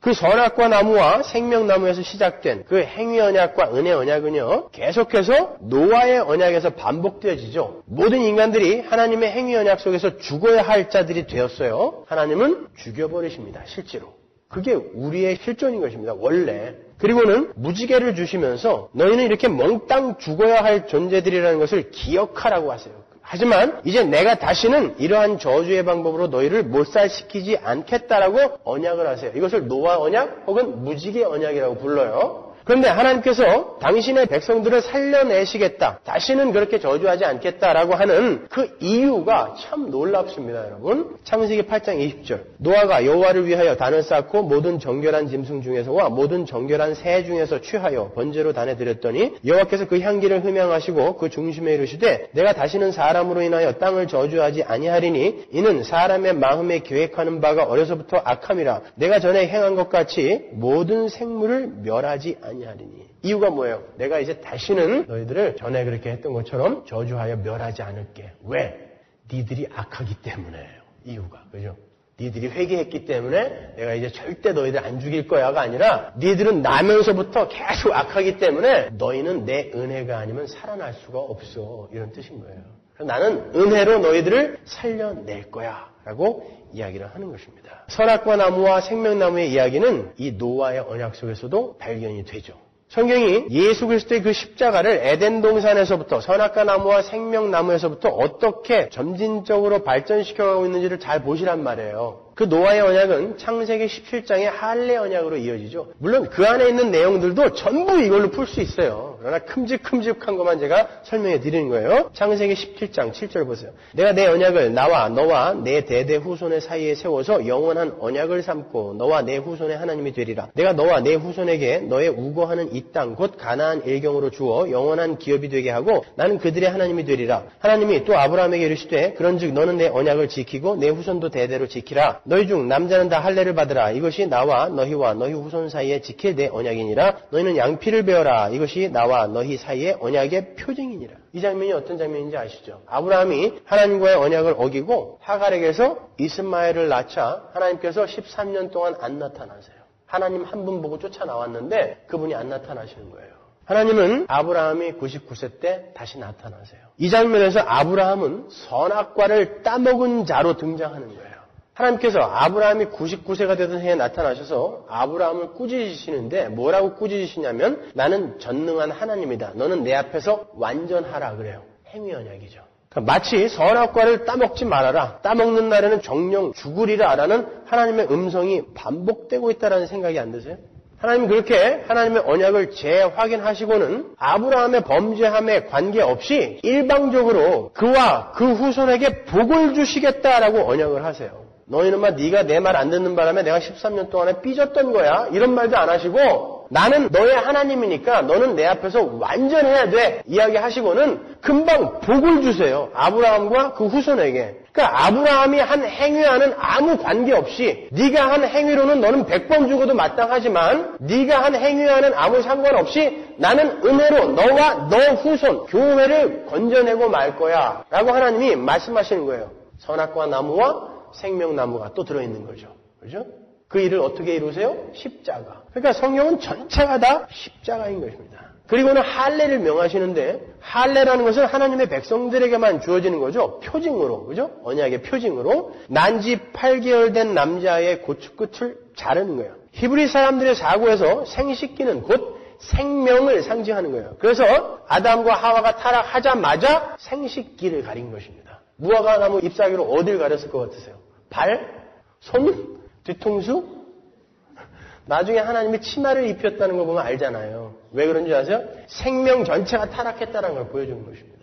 그 선악과 나무와 생명나무에서 시작된 그 행위 언약과 은혜 언약은요, 계속해서 노아의 언약에서 반복되어지죠. 모든 인간들이 하나님의 행위 언약 속에서 죽어야 할 자들이 되었어요. 하나님은 죽여버리십니다, 실제로. 그게 우리의 실존인 것입니다, 원래. 그리고는 무지개를 주시면서 너희는 이렇게 몽땅 죽어야 할 존재들이라는 것을 기억하라고 하세요. 하지만 이제 내가 다시는 이러한 저주의 방법으로 너희를 몰살시키지 않겠다라고 언약을 하세요. 이것을 노아 언약 혹은 무지개 언약이라고 불러요. 그런데 하나님께서 당신의 백성들을 살려내시겠다, 다시는 그렇게 저주하지 않겠다라고 하는 그 이유가 참 놀랍습니다, 여러분. 창세기 8장 20절. 노아가 여호와를 위하여 단을 쌓고 모든 정결한 짐승 중에서와 모든 정결한 새 중에서 취하여 번제로 단에 드렸더니 여호와께서 그 향기를 흠양하시고 그 중심에 이르시되 내가 다시는 사람으로 인하여 땅을 저주하지 아니하리니 이는 사람의 마음에 계획하는 바가 어려서부터 악함이라. 내가 전에 행한 것 같이 모든 생물을 멸하지 아니하리니. 이유가 뭐예요? 내가 이제 다시는 너희들을 전에 그렇게 했던 것처럼 저주하여 멸하지 않을게. 왜? 니들이 악하기 때문에요. 이유가. 그죠? 니들이 회개했기 때문에 내가 이제 절대 너희들 안 죽일 거야가 아니라 니들은 나면서부터 계속 악하기 때문에 너희는 내 은혜가 아니면 살아날 수가 없어. 이런 뜻인 거예요. 그래서 나는 은혜로 너희들을 살려낼 거야 라고 이야기를 하는 것입니다. 선악과 나무와 생명나무의 이야기는 이 노아의 언약 속에서도 발견이 되죠. 성경이 예수 그리스도의 그 십자가를 에덴 동산에서부터 선악과 나무와 생명나무에서부터 어떻게 점진적으로 발전시켜가고 있는지를 잘 보시란 말이에요. 그 노아의 언약은 창세기 17장의 할례 언약으로 이어지죠. 물론 그 안에 있는 내용들도 전부 이걸로 풀 수 있어요. 그러나 큼직큼직한 것만 제가 설명해 드리는 거예요. 창세기 17장 7절 보세요. 내가 내 언약을 나와 너와 내 대대 후손의 사이에 세워서 영원한 언약을 삼고 너와 내 후손의 하나님이 되리라. 내가 너와 내 후손에게 너의 우거하는 이 땅 곧 가나안 일경으로 주어 영원한 기업이 되게 하고 나는 그들의 하나님이 되리라. 하나님이 또 아브라함에게 이르시되 그런즉 너는 내 언약을 지키고 내 후손도 대대로 지키라. 너희 중 남자는 다 할례를 받으라. 이것이 나와 너희와 너희 후손 사이에 지킬 내 언약이니라. 너희는 양피를 베어라. 이것이 나와 너희 사이의 언약의 표징이니라. 이 장면이 어떤 장면인지 아시죠? 아브라함이 하나님과의 언약을 어기고 하갈에게서 이스마엘을 낳자 하나님께서 13년 동안 안 나타나세요. 하나님 한 분 보고 쫓아나왔는데 그분이 안 나타나시는 거예요. 하나님은 아브라함이 99세 때 다시 나타나세요. 이 장면에서 아브라함은 선악과를 따먹은 자로 등장하는 거예요. 하나님께서 아브라함이 99세가 되던 해에 나타나셔서 아브라함을 꾸짖으시는데 뭐라고 꾸짖으시냐면 나는 전능한 하나님이다. 너는 내 앞에서 완전하라 그래요. 행위 언약이죠. 마치 선악과를 따먹지 말아라. 따먹는 날에는 정령 죽으리라 라는 하나님의 음성이 반복되고 있다는 생각이 안 드세요? 하나님 그렇게 하나님의 언약을 재확인하시고는 아브라함의 범죄함에 관계없이 일방적으로 그와 그 후손에게 복을 주시겠다라고 언약을 하세요. 너희는 네가 내 말 안 듣는 바람에 내가 13년 동안에 삐졌던 거야. 이런 말도 안 하시고 나는 너의 하나님이니까 너는 내 앞에서 완전해야 돼. 이야기하시고는 금방 복을 주세요. 아브라함과 그 후손에게. 그러니까 아브라함이 한 행위와는 아무 관계없이 네가 한 행위로는 너는 100번 죽어도 마땅하지만 네가 한 행위와는 아무 상관없이 나는 은혜로 너와 너 후손, 교회를 건져내고 말 거야. 라고 하나님이 말씀하시는 거예요. 선악과 나무와 생명나무가 또 들어있는 거죠. 그죠? 그 일을 어떻게 이루세요? 십자가. 그러니까 성경은 전체가 다 십자가인 것입니다. 그리고는 할례를 명하시는데 할례라는 것은 하나님의 백성들에게만 주어지는 거죠. 표징으로. 그죠? 언약의 표징으로. 난지 8개월 된 남자의 고추 끝을 자르는 거예요. 히브리 사람들의 사고에서 생식기는 곧 생명을 상징하는 거예요. 그래서 아담과 하와가 타락하자마자 생식기를 가린 것입니다. 무화과나무 잎사귀로 어딜 가렸을 것 같으세요? 발? 손? 뒤통수? 나중에 하나님이 치마를 입혔다는 거 보면 알잖아요. 왜 그런지 아세요? 생명 전체가 타락했다는 걸 보여주는 것입니다.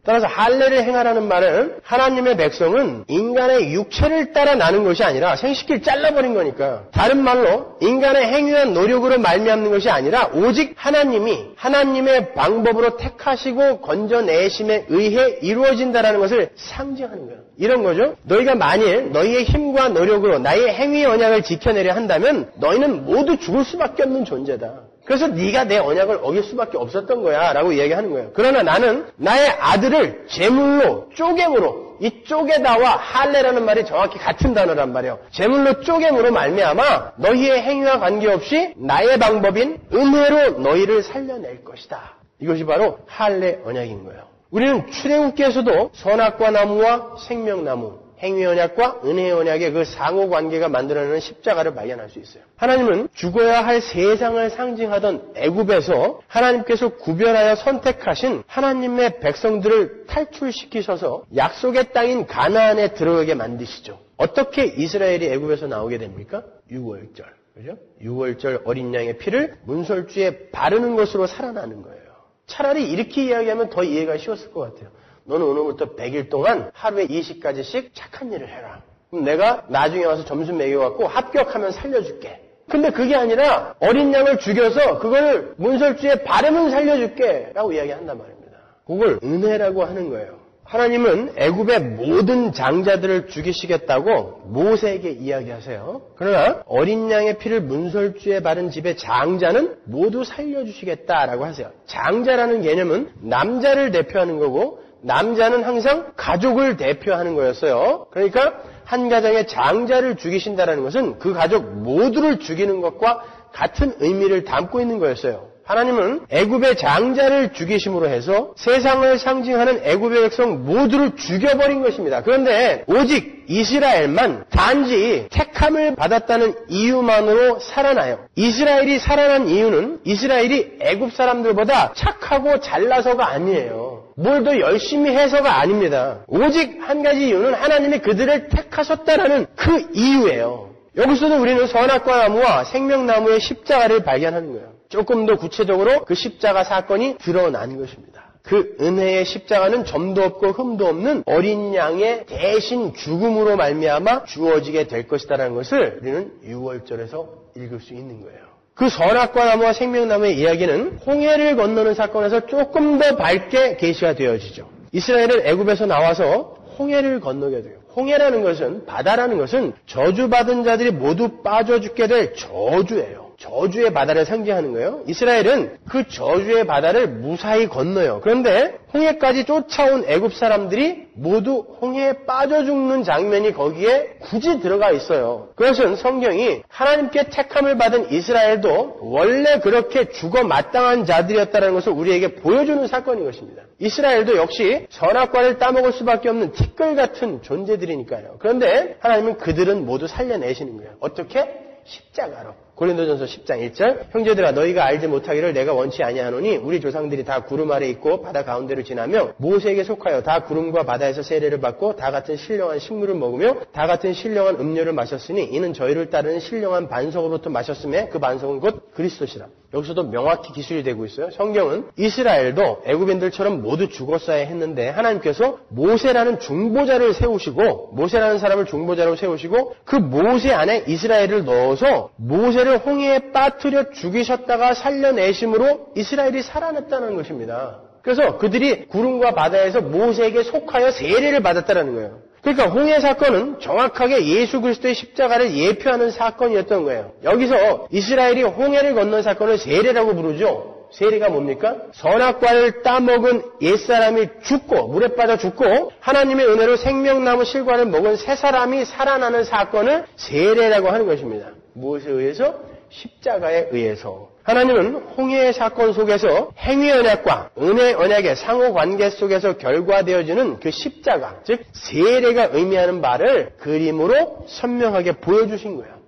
따라서 할례를 행하라는 말은 하나님의 백성은 인간의 육체를 따라 나는 것이 아니라 생식기를 잘라버린 거니까, 다른 말로 인간의 행위한 노력으로 말미암는 것이 아니라 오직 하나님이 하나님의 방법으로 택하시고 건져내심에 의해 이루어진다는 것을 상징하는 거예요. 이런 거죠. 너희가 만일 너희의 힘과 노력으로 나의 행위의 언약을 지켜내려 한다면 너희는 모두 죽을 수밖에 없는 존재다. 그래서 네가 내 언약을 어길 수밖에 없었던 거야 라고 이야기하는 거예요. 그러나 나는 나의 아들을 제물로, 쪼개므로, 이 쪼개다와 할례라는 말이 정확히 같은 단어란 말이에요. 제물로 쪼개므로 말미암아 너희의 행위와 관계없이 나의 방법인 은혜로 너희를 살려낼 것이다. 이것이 바로 할례 언약인 거예요. 우리는 출애굽기에서도 선악과 나무와 생명나무, 행위 언약과 은혜의 언약의 그 상호관계가 만들어내는 십자가를 발견할 수 있어요. 하나님은 죽어야 할 세상을 상징하던 애굽에서 하나님께서 구별하여 선택하신 하나님의 백성들을 탈출시키셔서 약속의 땅인 가나안에 들어가게 만드시죠. 어떻게 이스라엘이 애굽에서 나오게 됩니까? 유월절. 그죠? 유월절 어린 양의 피를 문설주에 바르는 것으로 살아나는 거예요. 차라리 이렇게 이야기하면 더 이해가 쉬웠을 것 같아요. 너는 오늘부터 100일 동안 하루에 20가지씩 착한 일을 해라. 그럼 내가 나중에 와서 점수 매겨갖고 합격하면 살려줄게. 근데 그게 아니라 어린 양을 죽여서 그걸 문설주에 바르면 살려줄게 라고 이야기한단 말입니다. 그걸 은혜라고 하는 거예요. 하나님은 애굽의 모든 장자들을 죽이시겠다고 모세에게 이야기하세요. 그러나 어린 양의 피를 문설주에 바른 집의 장자는 모두 살려주시겠다라고 하세요. 장자라는 개념은 남자를 대표하는 거고 남자는 항상 가족을 대표하는 거였어요. 그러니까 한 가정의 장자를 죽이신다는 것은 그 가족 모두를 죽이는 것과 같은 의미를 담고 있는 거였어요. 하나님은 애굽의 장자를 죽이심으로 해서 세상을 상징하는 애굽의 백성 모두를 죽여버린 것입니다. 그런데 오직 이스라엘만 단지 택함을 받았다는 이유만으로 살아나요. 이스라엘이 살아난 이유는 이스라엘이 애굽 사람들보다 착하고 잘나서가 아니에요. 뭘 더 열심히 해서가 아닙니다. 오직 한 가지 이유는 하나님이 그들을 택하셨다라는 그 이유예요. 여기서도 우리는 선악과 나무와 생명나무의 십자가를 발견하는 거예요. 조금 더 구체적으로 그 십자가 사건이 드러난 것입니다. 그 은혜의 십자가는 점도 없고 흠도 없는 어린 양의 대신 죽음으로 말미암아 주어지게 될 것이다라는 것을 우리는 유월절에서 읽을 수 있는 거예요. 그 선악과 나무와 생명나무의 이야기는 홍해를 건너는 사건에서 조금 더 밝게 계시가 되어지죠. 이스라엘은 애굽에서 나와서 홍해를 건너게 돼요. 홍해라는 것은, 바다라는 것은 저주받은 자들이 모두 빠져 죽게 될 저주예요. 저주의 바다를 상징하는 거예요. 이스라엘은 그 저주의 바다를 무사히 건너요. 그런데 홍해까지 쫓아온 애굽 사람들이 모두 홍해에 빠져 죽는 장면이 거기에 굳이 들어가 있어요. 그것은 성경이 하나님께 택함을 받은 이스라엘도 원래 그렇게 죽어 마땅한 자들이었다는 것을 우리에게 보여주는 사건인 것입니다. 이스라엘도 역시 선악과를 따먹을 수밖에 없는 티끌 같은 존재들이니까요. 그런데 하나님은 그들은 모두 살려내시는 거예요. 어떻게? 십자가로. 고린도전서 10장 1절 형제들아 너희가 알지 못하기를 내가 원치 아니하노니 우리 조상들이 다 구름 아래 있고 바다 가운데로 지나며 모세에게 속하여 다 구름과 바다에서 세례를 받고 다 같은 신령한 식물을 먹으며 다 같은 신령한 음료를 마셨으니 이는 저희를 따르는 신령한 반석으로부터 마셨음에 그 반석은 곧 그리스도시라. 여기서도 명확히 기술이 되고 있어요. 성경은 이스라엘도 애굽인들처럼 모두 죽었어야 했는데 하나님께서 모세라는 중보자를 세우시고 모세라는 사람을 중보자로 세우시고 그 모세 안에 이스라엘을 넣어서 모세를 홍해에 빠뜨려 죽이셨다가 살려내심으로 이스라엘이 살아났다는 것입니다. 그래서 그들이 구름과 바다에서 모세에게 속하여 세례를 받았다는 거예요. 그러니까 홍해 사건은 정확하게 예수 그리스도의 십자가를 예표하는 사건이었던 거예요. 여기서 이스라엘이 홍해를 건넌 사건을 세례라고 부르죠. 세례가 뭡니까? 선악과를 따먹은 옛사람이 죽고 물에 빠져 죽고 하나님의 은혜로 생명나무 실과를 먹은 새 사람이 살아나는 사건을 세례라고 하는 것입니다. 무엇에 의해서? 십자가에 의해서. 하나님은 홍해의 사건 속에서 행위 언약과 은혜 언약의 상호관계 속에서 결과되어지는 그 십자가, 즉 세례가 의미하는 바를 그림으로 선명하게 보여주신 거예요.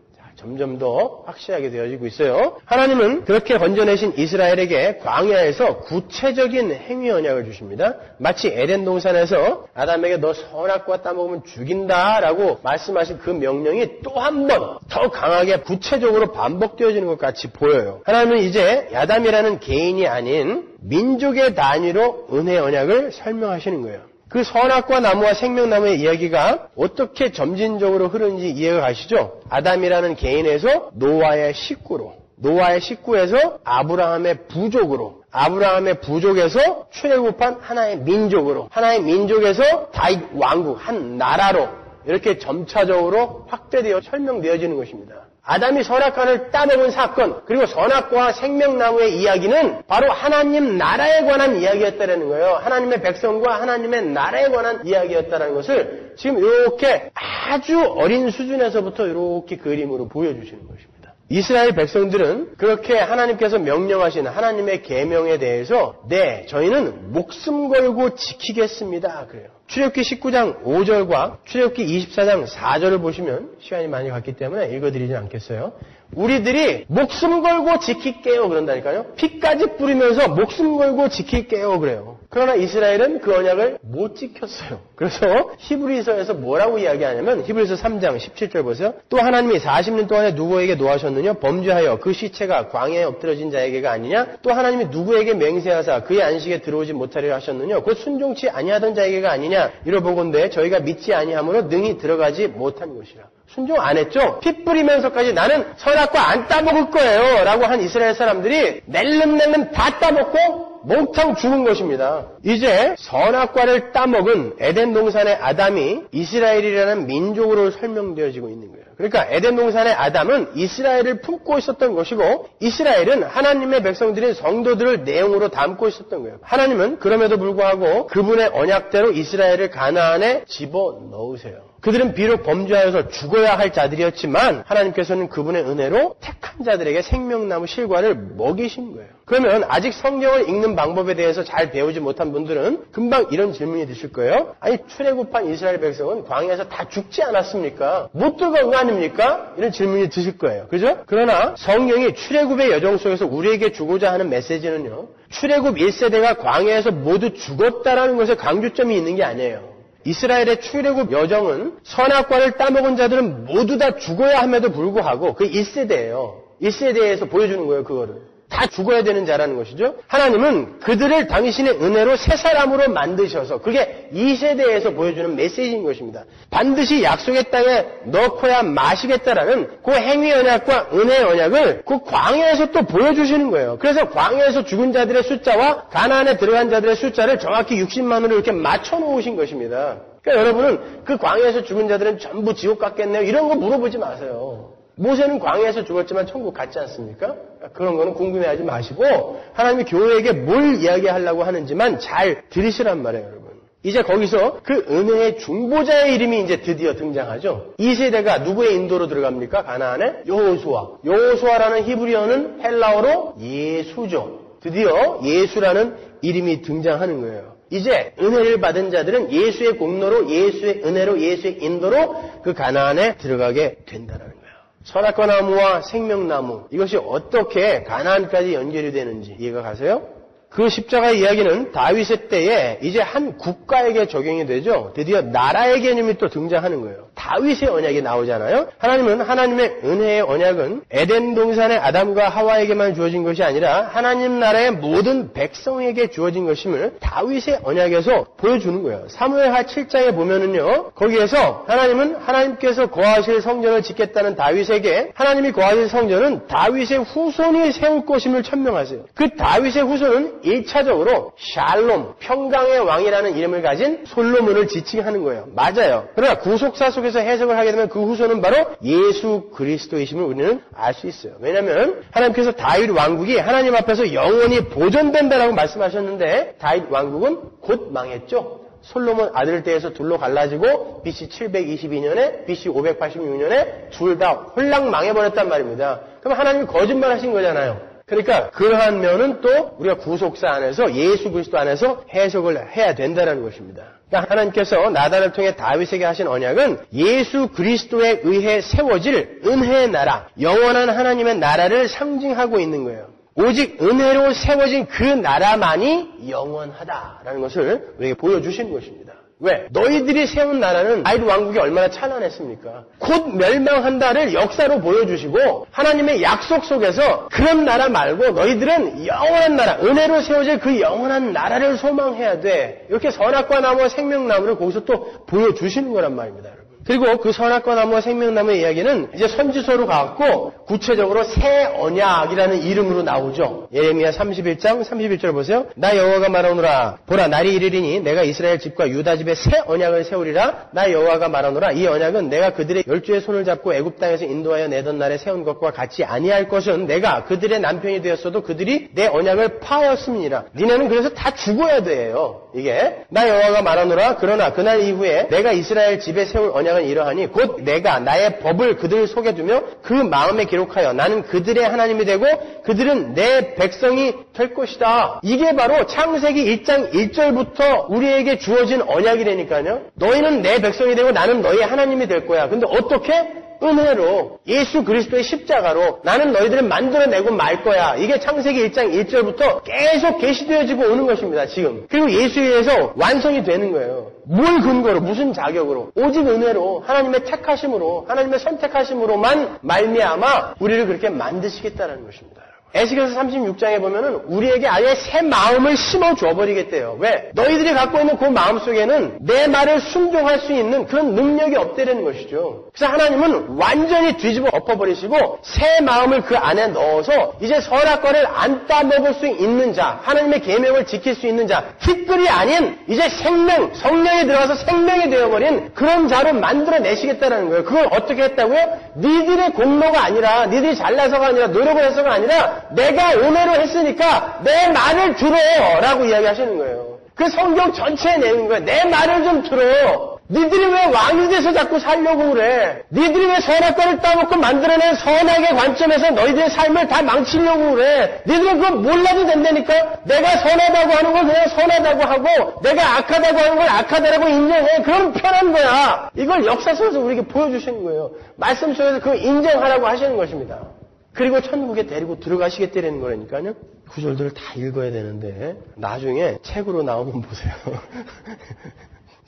점점 더 확실하게 되어지고 있어요. 하나님은 그렇게 건져내신 이스라엘에게 광야에서 구체적인 행위 언약을 주십니다. 마치 에덴 동산에서 아담에게 너 선악과 따먹으면 죽인다라고 말씀하신 그 명령이 또 한 번 더 강하게 구체적으로 반복되어지는 것 같이 보여요. 하나님은 이제 아담이라는 개인이 아닌 민족의 단위로 은혜 언약을 설명하시는 거예요. 그 선악과 나무와 생명나무의 이야기가 어떻게 점진적으로 흐르는지 이해가 가시죠? 아담이라는 개인에서 노아의 식구로, 노아의 식구에서 아브라함의 부족으로, 아브라함의 부족에서 출애굽한 하나의 민족으로, 하나의 민족에서 다윗 왕국, 한 나라로 이렇게 점차적으로 확대되어 설명되어지는 것입니다. 아담이 선악과를 따먹은 사건, 그리고 선악과와 생명나무의 이야기는 바로 하나님 나라에 관한 이야기였다는 거예요. 하나님의 백성과 하나님의 나라에 관한 이야기였다는 것을 지금 이렇게 아주 어린 수준에서부터 이렇게 그림으로 보여주시는 것입니다. 이스라엘 백성들은 그렇게 하나님께서 명령하신 하나님의 계명에 대해서 네, 저희는 목숨 걸고 지키겠습니다. 그래요. 출애굽기 19장 5절과 출애굽기 24장 4절을 보시면 시간이 많이 갔기 때문에 읽어드리진 않겠어요. 우리들이 목숨 걸고 지킬게요 그런다니까요. 피까지 뿌리면서 목숨 걸고 지킬게요 그래요. 그러나 이스라엘은 그 언약을 못 지켰어요. 그래서 히브리서에서 뭐라고 이야기하냐면 히브리서 3장 17절 보세요. 또 하나님이 40년 동안에 누구에게 노하셨느냐? 범죄하여 그 시체가 광야에 엎드러진 자에게가 아니냐? 또 하나님이 누구에게 맹세하사 그의 안식에 들어오지 못하리라 하셨느냐? 곧 순종치 아니하던 자에게가 아니냐? 이러보건대 저희가 믿지 아니함으로 능히 들어가지 못한 것이라. 순종 안 했죠? 피 뿌리면서까지 나는 선악과 안 따먹을 거예요 라고 한 이스라엘 사람들이 낼름낼름 다 따먹고 몽탕 죽은 것입니다. 이제 선악과를 따먹은 에덴 동산의 아담이 이스라엘이라는 민족으로 설명되어지고 있는 거예요. 그러니까 에덴 동산의 아담은 이스라엘을 품고 있었던 것이고 이스라엘은 하나님의 백성들인 성도들을 내용으로 담고 있었던 거예요. 하나님은 그럼에도 불구하고 그분의 언약대로 이스라엘을 가나안에 집어넣으세요. 그들은 비록 범죄하여서 죽어야 할 자들이었지만 하나님께서는 그분의 은혜로 택한 자들에게 생명나무 실과를 먹이신 거예요. 그러면 아직 성경을 읽는 방법에 대해서 잘 배우지 못한 분들은 금방 이런 질문이 드실 거예요. 아니 출애굽한 이스라엘 백성은 광야에서 다 죽지 않았습니까? 못 들어간 거 아닙니까? 이런 질문이 드실 거예요. 그죠? 그러나 성경이 출애굽의 여정 속에서 우리에게 주고자 하는 메시지는요. 출애굽 1세대가 광야에서 모두 죽었다라는 것에 강조점이 있는 게 아니에요. 이스라엘의 출애굽 여정은 선악과를 따먹은 자들은 모두 다 죽어야 함에도 불구하고 그 1세대예요. 1세대에서 보여주는 거예요. 그거를. 다 죽어야 되는 자라는 것이죠. 하나님은 그들을 당신의 은혜로 새 사람으로 만드셔서 그게 2세대에서 보여주는 메시지인 것입니다. 반드시 약속의 땅에 넣고야 마시겠다라는 그 행위 언약과 은혜의 언약을 그 광야에서 또 보여주시는 거예요. 그래서 광야에서 죽은 자들의 숫자와 가나안에 들어간 자들의 숫자를 정확히 60만으로 이렇게 맞춰 놓으신 것입니다. 그러니까 여러분은 그 광야에서 죽은 자들은 전부 지옥 갔겠네요. 이런 거 물어보지 마세요. 모세는 광야에서 죽었지만 천국 갔지 않습니까? 그런 거는 궁금해하지 마시고 하나님이 교회에게 뭘 이야기하려고 하는지만 잘 들으시란 말이에요, 여러분. 이제 거기서 그 은혜의 중보자의 이름이 이제 드디어 등장하죠. 이 세대가 누구의 인도로 들어갑니까? 가나안에? 여호수아. 여호수아라는 히브리어는 헬라어로 예수죠. 드디어 예수라는 이름이 등장하는 거예요. 이제 은혜를 받은 자들은 예수의 공로로, 예수의 은혜로, 예수의 인도로 그 가나안에 들어가게 된다는 거예요. 선악과 나무와 생명나무 이것이 어떻게 가나안까지 연결이 되는지 이해가 가세요? 그 십자가의 이야기는 다윗의 때에 이제 한 국가에게 적용이 되죠. 드디어 나라의 개념이 또 등장하는 거예요. 다윗의 언약이 나오잖아요. 하나님은 하나님의 은혜의 언약은 에덴 동산의 아담과 하와에게만 주어진 것이 아니라 하나님 나라의 모든 백성에게 주어진 것임을 다윗의 언약에서 보여주는 거예요. 사무엘하 7장에 보면은요. 거기에서 하나님은 하나님께서 거하실 성전을 짓겠다는 다윗에게 하나님이 거하실 성전은 다윗의 후손이 세울 것임을 천명하세요. 그 다윗의 후손은 1차적으로 샬롬, 평강의 왕이라는 이름을 가진 솔로몬을 지칭하는 거예요. 맞아요. 그러나 구속사 속에서 해석을 하게 되면 그 후손은 바로 예수 그리스도이심을 우리는 알 수 있어요. 왜냐하면 하나님께서 다윗 왕국이 하나님 앞에서 영원히 보존된다라고 말씀하셨는데 다윗 왕국은 곧 망했죠. 솔로몬 아들 때에서 둘로 갈라지고 BC 722년에 BC 586년에 둘 다 홀랑 망해버렸단 말입니다. 그럼 하나님이 거짓말하신 거잖아요. 그러니까 그러한 면은 또 우리가 구속사 안에서 예수 그리스도 안에서 해석을 해야 된다는 것입니다. 그러니까 하나님께서 나단을 통해 다윗에게 하신 언약은 예수 그리스도에 의해 세워질 은혜의 나라, 영원한 하나님의 나라를 상징하고 있는 거예요. 오직 은혜로 세워진 그 나라만이 영원하다라는 것을 우리에게 보여주시는 것입니다. 왜? 너희들이 세운 나라는 다윗 왕국이 얼마나 찬란했습니까? 곧 멸망한다를 역사로 보여주시고 하나님의 약속 속에서 그런 나라 말고 너희들은 영원한 나라, 은혜로 세워질 그 영원한 나라를 소망해야 돼. 이렇게 선악과 나무와 생명나무를 거기서 또 보여주시는 거란 말입니다. 그리고 그 선악과 나무와 생명나무의 이야기는 이제 선지서로 가고 구체적으로 새 언약이라는 이름으로 나오죠. 예레미야 31장 31절 보세요. 나 여호와가 말하노라. 보라 날이 이르리니 내가 이스라엘 집과 유다 집에 새 언약을 세우리라. 나 여호와가 말하노라. 이 언약은 내가 그들의 열주의 손을 잡고 애굽 땅에서 인도하여 내던 날에 세운 것과 같이 아니할 것은 내가 그들의 남편이 되었어도 그들이 내 언약을 파하였음이니라. 니네는 그래서 다 죽어야 돼요. 이게 나 여호와가 말하노라. 그러나 그날 이후에 내가 이스라엘 집에 세울 언약은 이러하니 곧 내가 나의 법을 그들 속에 두며 그 마음에 기록하여 나는 그들의 하나님이 되고 그들은 내 백성이 될 것이다. 이게 바로 창세기 1장 1절부터 우리에게 주어진 언약이라니까요. 너희는 내 백성이 되고 나는 너희의 하나님이 될 거야. 근데 어떻게? 은혜로 예수 그리스도의 십자가로 나는 너희들을 만들어내고 말 거야. 이게 창세기 1장 1절부터 계속 계시되어지고 오는 것입니다. 지금. 그리고 예수에 의해서 완성이 되는 거예요. 뭘 근거로 무슨 자격으로 오직 은혜로 하나님의 택하심으로 하나님의 선택하심으로만 말미암아 우리를 그렇게 만드시겠다는 것입니다. 에스겔서 36장에 보면은 우리에게 아예 새 마음을 심어 줘버리겠대요. 왜? 너희들이 갖고 있는 그 마음 속에는 내 말을 순종할 수 있는 그런 능력이 없다는 것이죠. 그래서 하나님은 완전히 뒤집어 엎어버리시고 새 마음을 그 안에 넣어서 이제 선악과를 안 따먹을 수 있는 자, 하나님의 계명을 지킬 수 있는 자, 티끌이 아닌 이제 생명, 성령이 들어가서 생명이 되어버린 그런 자로 만들어내시겠다는 거예요. 그걸 어떻게 했다고요? 니들의 공로가 아니라, 니들이 잘나서가 아니라, 노력을 해서가 아니라 내가 은혜로 했으니까 내 말을 들어라고 이야기하시는 거예요. 그 성경 전체에 내는 거예요. 내 말을 좀 들어. 니들이 왜 왕이 돼서 자꾸 살려고 그래? 니들이 왜 선악과를 따먹고 만들어낸 선악의 관점에서 너희들의 삶을 다 망치려고 그래? 니들은 그거 몰라도 된다니까? 내가 선하다고 하는 걸 그냥 선하다고 하고 내가 악하다고 하는 걸 악하다라고 인정해. 그럼 편한 거야. 이걸 역사 속에서 우리에게 보여주시는 거예요. 말씀 속에서 그걸 인정하라고 하시는 것입니다. 그리고 천국에 데리고 들어가시겠다는 거라니까요. 구절들을 다 읽어야 되는데 나중에 책으로 나오면 보세요.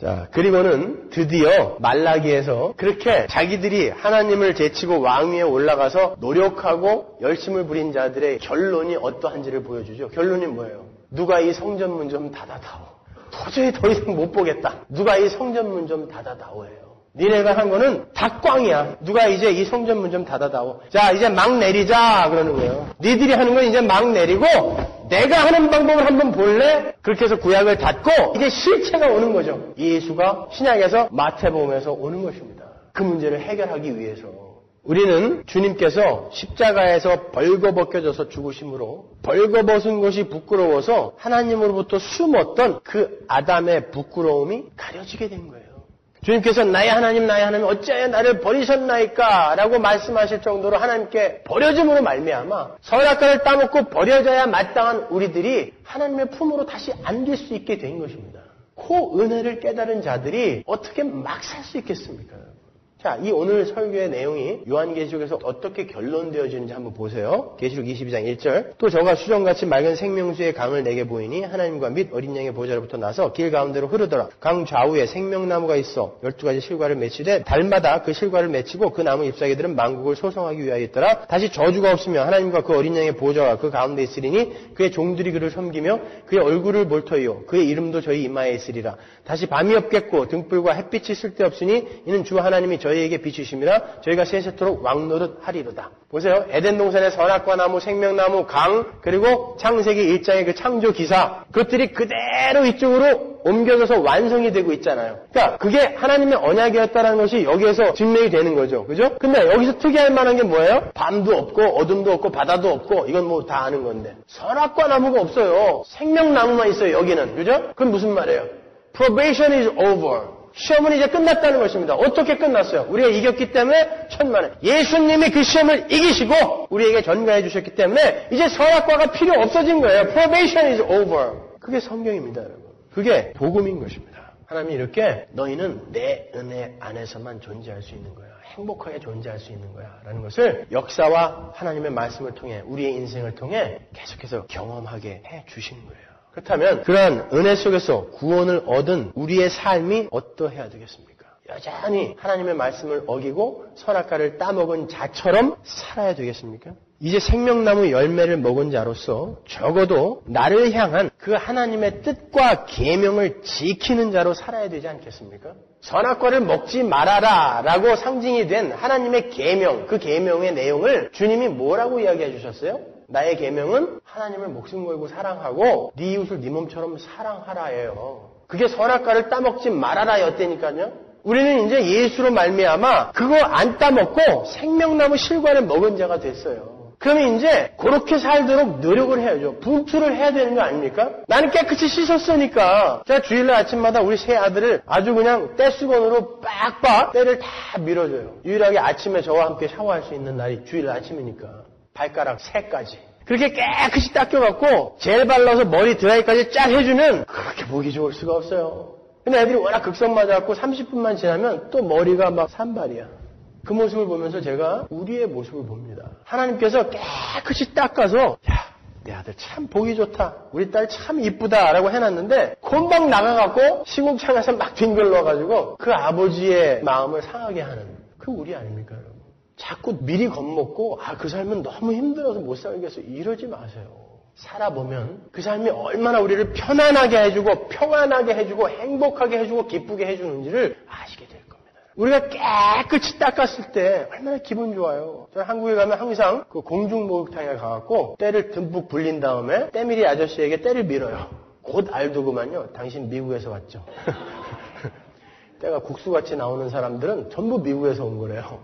자, 그리고는 드디어 말라기에서 그렇게 자기들이 하나님을 제치고 왕위에 올라가서 노력하고 열심을 부린 자들의 결론이 어떠한지를 보여주죠. 결론이 뭐예요? 누가 이 성전문 좀 닫아다오. 도저히 더 이상 못 보겠다. 누가 이 성전문 좀 닫아다오예요. 니네가 한 거는 다 꽝이야. 누가 이제 이 성전문 좀 닫아다오. 자, 이제 막 내리자 그러는 거예요. 니들이 하는 건 이제 막 내리고 내가 하는 방법을 한번 볼래? 그렇게 해서 구약을 닫고 이제 실체가 오는 거죠. 예수가 신약에서 마태복음에서 오는 것입니다. 그 문제를 해결하기 위해서. 우리는 주님께서 십자가에서 벌거벗겨져서 죽으심으로 벌거벗은 것이 부끄러워서 하나님으로부터 숨었던 그 아담의 부끄러움이 가려지게 된 거예요. 주님께서 나의 하나님 어찌하여 나를 버리셨나이까 라고 말씀하실 정도로 하나님께 버려짐으로 말미암아 선악과를 따먹고 버려져야 마땅한 우리들이 하나님의 품으로 다시 안길 수 있게 된 것입니다. 그 은혜를 깨달은 자들이 어떻게 막 살 수 있겠습니까? 자, 이 오늘 설교의 내용이 요한계시록에서 어떻게 결론되어지는지 한번 보세요. 계시록 22장 1절. 또 저가 수정같이 맑은 생명수의 강을 내게 보이니 하나님과 및 어린 양의 보좌로부터 나서 길 가운데로 흐르더라. 강 좌우에 생명나무가 있어 12가지 실과를 맺히되 달마다 그 실과를 맺히고 그 나무 잎사귀들은 만국을 소성하기 위하여 있더라. 다시 저주가 없으며 하나님과 그 어린 양의 보좌가 그 가운데 있으리니 그의 종들이 그를 섬기며 그의 얼굴을 볼 터이요 그의 이름도 저희 이마에 있으리라. 다시 밤이 없겠고 등불과 햇빛이 쓸데없으니 이는 주 하나님이 저희에게 비추심이라 저희가 세세토록 왕노릇 하리로다. 보세요. 에덴 동산의 선악과 나무, 생명나무, 강, 그리고 창세기 1장의 그 창조 기사, 그것들이 그대로 이쪽으로 옮겨져서 완성이 되고 있잖아요. 그러니까 그게 하나님의 언약이었다는 것이 여기에서 증명이 되는 거죠. 그죠? 근데 여기서 특이할 만한 게 뭐예요? 밤도 없고 어둠도 없고 바다도 없고 이건 뭐 다 아는 건데 선악과 나무가 없어요. 생명나무만 있어요. 여기는. 그죠? 그건 무슨 말이에요? Probation is over. 시험은 이제 끝났다는 것입니다. 어떻게 끝났어요? 우리가 이겼기 때문에 천만에. 예수님이 그 시험을 이기시고 우리에게 전가해 주셨기 때문에 이제 선악과가 필요 없어진 거예요. Probation is over. 그게 성경입니다, 여러분. 그게 복음인 것입니다. 하나님이 이렇게 너희는 내 은혜 안에서만 존재할 수 있는 거야. 행복하게 존재할 수 있는 거야. 라는 것을 역사와 하나님의 말씀을 통해 우리의 인생을 통해 계속해서 경험하게 해 주신 거예요. 그렇다면 그러한 은혜 속에서 구원을 얻은 우리의 삶이 어떠해야 되겠습니까? 여전히 하나님의 말씀을 어기고 선악과를 따먹은 자처럼 살아야 되겠습니까? 이제 생명나무 열매를 먹은 자로서 적어도 나를 향한 그 하나님의 뜻과 계명을 지키는 자로 살아야 되지 않겠습니까? 선악과를 먹지 말아라 라고 상징이 된 하나님의 계명, 그 계명의 내용을 주님이 뭐라고 이야기해 주셨어요? 나의 계명은 하나님을 목숨 걸고 사랑하고 네 이웃을 네 몸처럼 사랑하라예요. 그게 선악과를 따먹지 말아라였다니까요. 우리는 이제 예수로 말미암아 그거 안 따먹고 생명나무 실과를 먹은 자가 됐어요. 그러면 이제 그렇게 살도록 노력을 해야죠. 분투를 해야 되는 거 아닙니까? 나는 깨끗이 씻었으니까 제가 주일날 아침마다 우리 세 아들을 아주 그냥 떼수건으로 빡빡 때를 다 밀어줘요. 유일하게 아침에 저와 함께 샤워할 수 있는 날이 주일날 아침이니까 발가락 3까지 그렇게 깨끗이 닦여갖고 젤 발라서 머리 드라이까지 쫙 해주면 그렇게 보기 좋을 수가 없어요. 근데 애들이 워낙 극성 맞아갖고 30분만 지나면 또 머리가 막 산발이야. 그 모습을 보면서 제가 우리의 모습을 봅니다. 하나님께서 깨끗이 닦아서 야, 내 아들 참 보기 좋다. 우리 딸 참 이쁘다 라고 해놨는데 금방 나가갖고 시궁창에서 막 뒹굴러가지고 그 아버지의 마음을 상하게 하는 그 우리 아닙니까 여러분? 자꾸 미리 겁먹고 그 삶은 너무 힘들어서 못 살겠어 이러지 마세요. 살아보면 그 삶이 얼마나 우리를 편안하게 해주고 평안하게 해주고 행복하게 해주고 기쁘게 해주는지를 아시게 될 겁니다. 우리가 깨끗이 닦았을 때 얼마나 기분 좋아요. 저는 한국에 가면 항상 그 공중목욕탕에 가갖고 때를 듬뿍 불린 다음에 때밀이 아저씨에게 때를 밀어요. 곧 알더구만요. 당신 미국에서 왔죠. 때가 국수같이 나오는 사람들은 전부 미국에서 온 거래요.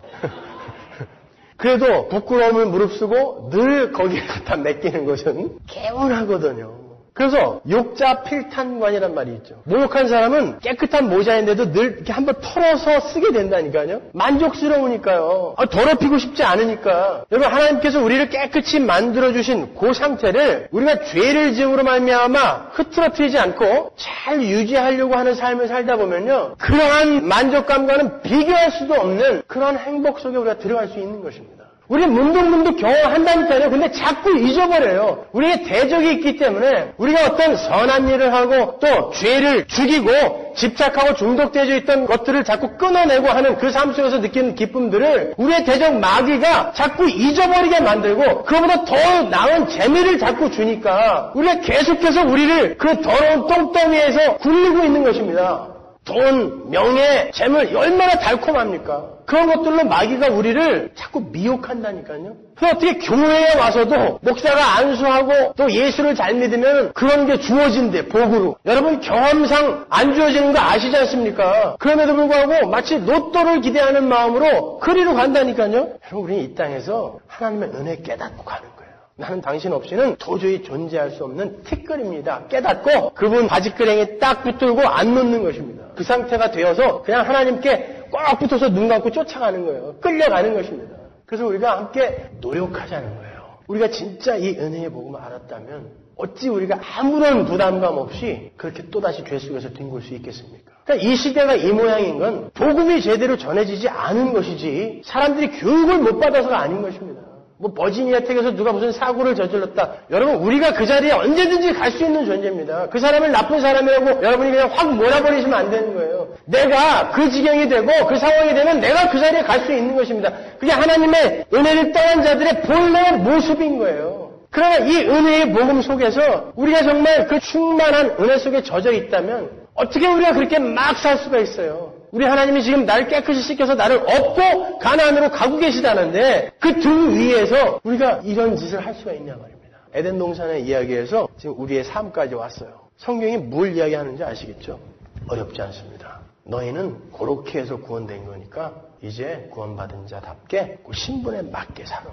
그래도 부끄러움을 무릅쓰고 늘 거기에 갖다 맡기는 것은 개운하거든요. 그래서 욕자 필탄관이란 말이 있죠. 모욕한 사람은 깨끗한 모자인데도 늘 이렇게 한번 털어서 쓰게 된다니까요. 만족스러우니까요. 더럽히고 싶지 않으니까. 여러분 하나님께서 우리를 깨끗이 만들어주신 그 상태를 우리가 죄를 지음으로 말미암아 흐트러뜨리지 않고 잘 유지하려고 하는 삶을 살다 보면요. 그러한 만족감과는 비교할 수도 없는 그러한 행복 속에 우리가 들어갈 수 있는 것입니다. 우리는 문득문득 경험한다니까요. 근데 자꾸 잊어버려요. 우리의 대적이 있기 때문에 우리가 어떤 선한 일을 하고 또 죄를 죽이고 집착하고 중독되어 있던 것들을 자꾸 끊어내고 하는 그 삶 속에서 느끼는 기쁨들을 우리의 대적 마귀가 자꾸 잊어버리게 만들고 그거보다 더 나은 재미를 자꾸 주니까 우리가 계속해서 우리를 그 더러운 똥덩이에서 굴리고 있는 것입니다. 돈, 명예, 재물 얼마나 달콤합니까? 그런 것들로 마귀가 우리를 자꾸 미혹한다니까요. 그럼 어떻게 교회에 와서도 목사가 안수하고 또 예수를 잘 믿으면 그런 게 주어진대, 복으로. 여러분 경험상 안 주어지는 거 아시지 않습니까? 그럼에도 불구하고 마치 로또를 기대하는 마음으로 그리로 간다니까요. 여러분 우리는 이 땅에서 하나님의 은혜 깨닫고 가는 거예요. 나는 당신 없이는 도저히 존재할 수 없는 티끌입니다. 깨닫고 그분 바지끄랭이 딱 붙들고 안 놓는 것입니다. 그 상태가 되어서 그냥 하나님께 꽉 붙어서 눈 감고 쫓아가는 거예요. 끌려가는 것입니다. 그래서 우리가 함께 노력하자는 거예요. 우리가 진짜 이 은혜의 복음을 알았다면 어찌 우리가 아무런 부담감 없이 그렇게 또다시 죄 속에서 뒹굴 수 있겠습니까? 그러니까 이 시대가 이 모양인 건 복음이 제대로 전해지지 않은 것이지 사람들이 교육을 못 받아서가 아닌 것입니다. 뭐 버지니아 텍에서 누가 무슨 사고를 저질렀다. 여러분 우리가 그 자리에 언제든지 갈 수 있는 존재입니다. 그 사람을 나쁜 사람이라고 여러분이 그냥 확 몰아버리시면 안 되는 거예요. 내가 그 지경이 되고 그 상황이 되면 내가 그 자리에 갈 수 있는 것입니다. 그게 하나님의 은혜를 떠난 자들의 본래의 모습인 거예요. 그러나 이 은혜의 복음 속에서 우리가 정말 그 충만한 은혜 속에 젖어 있다면 어떻게 우리가 그렇게 막 살 수가 있어요? 우리 하나님이 지금 나를 깨끗이 씻겨서 나를 업고 가나안으로 가고 계시다는데 그 등 위에서 우리가 이런 짓을 할 수가 있냐 말입니다. 에덴 동산의 이야기에서 지금 우리의 삶까지 왔어요. 성경이 뭘 이야기하는지 아시겠죠? 어렵지 않습니다. 너희는 그렇게 해서 구원된 거니까 이제 구원받은 자답게 그 신분에 맞게 살아.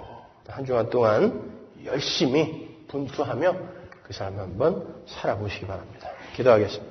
한 주간 동안 열심히 분투하며 그 삶 한번 살아보시기 바랍니다. 기도하겠습니다.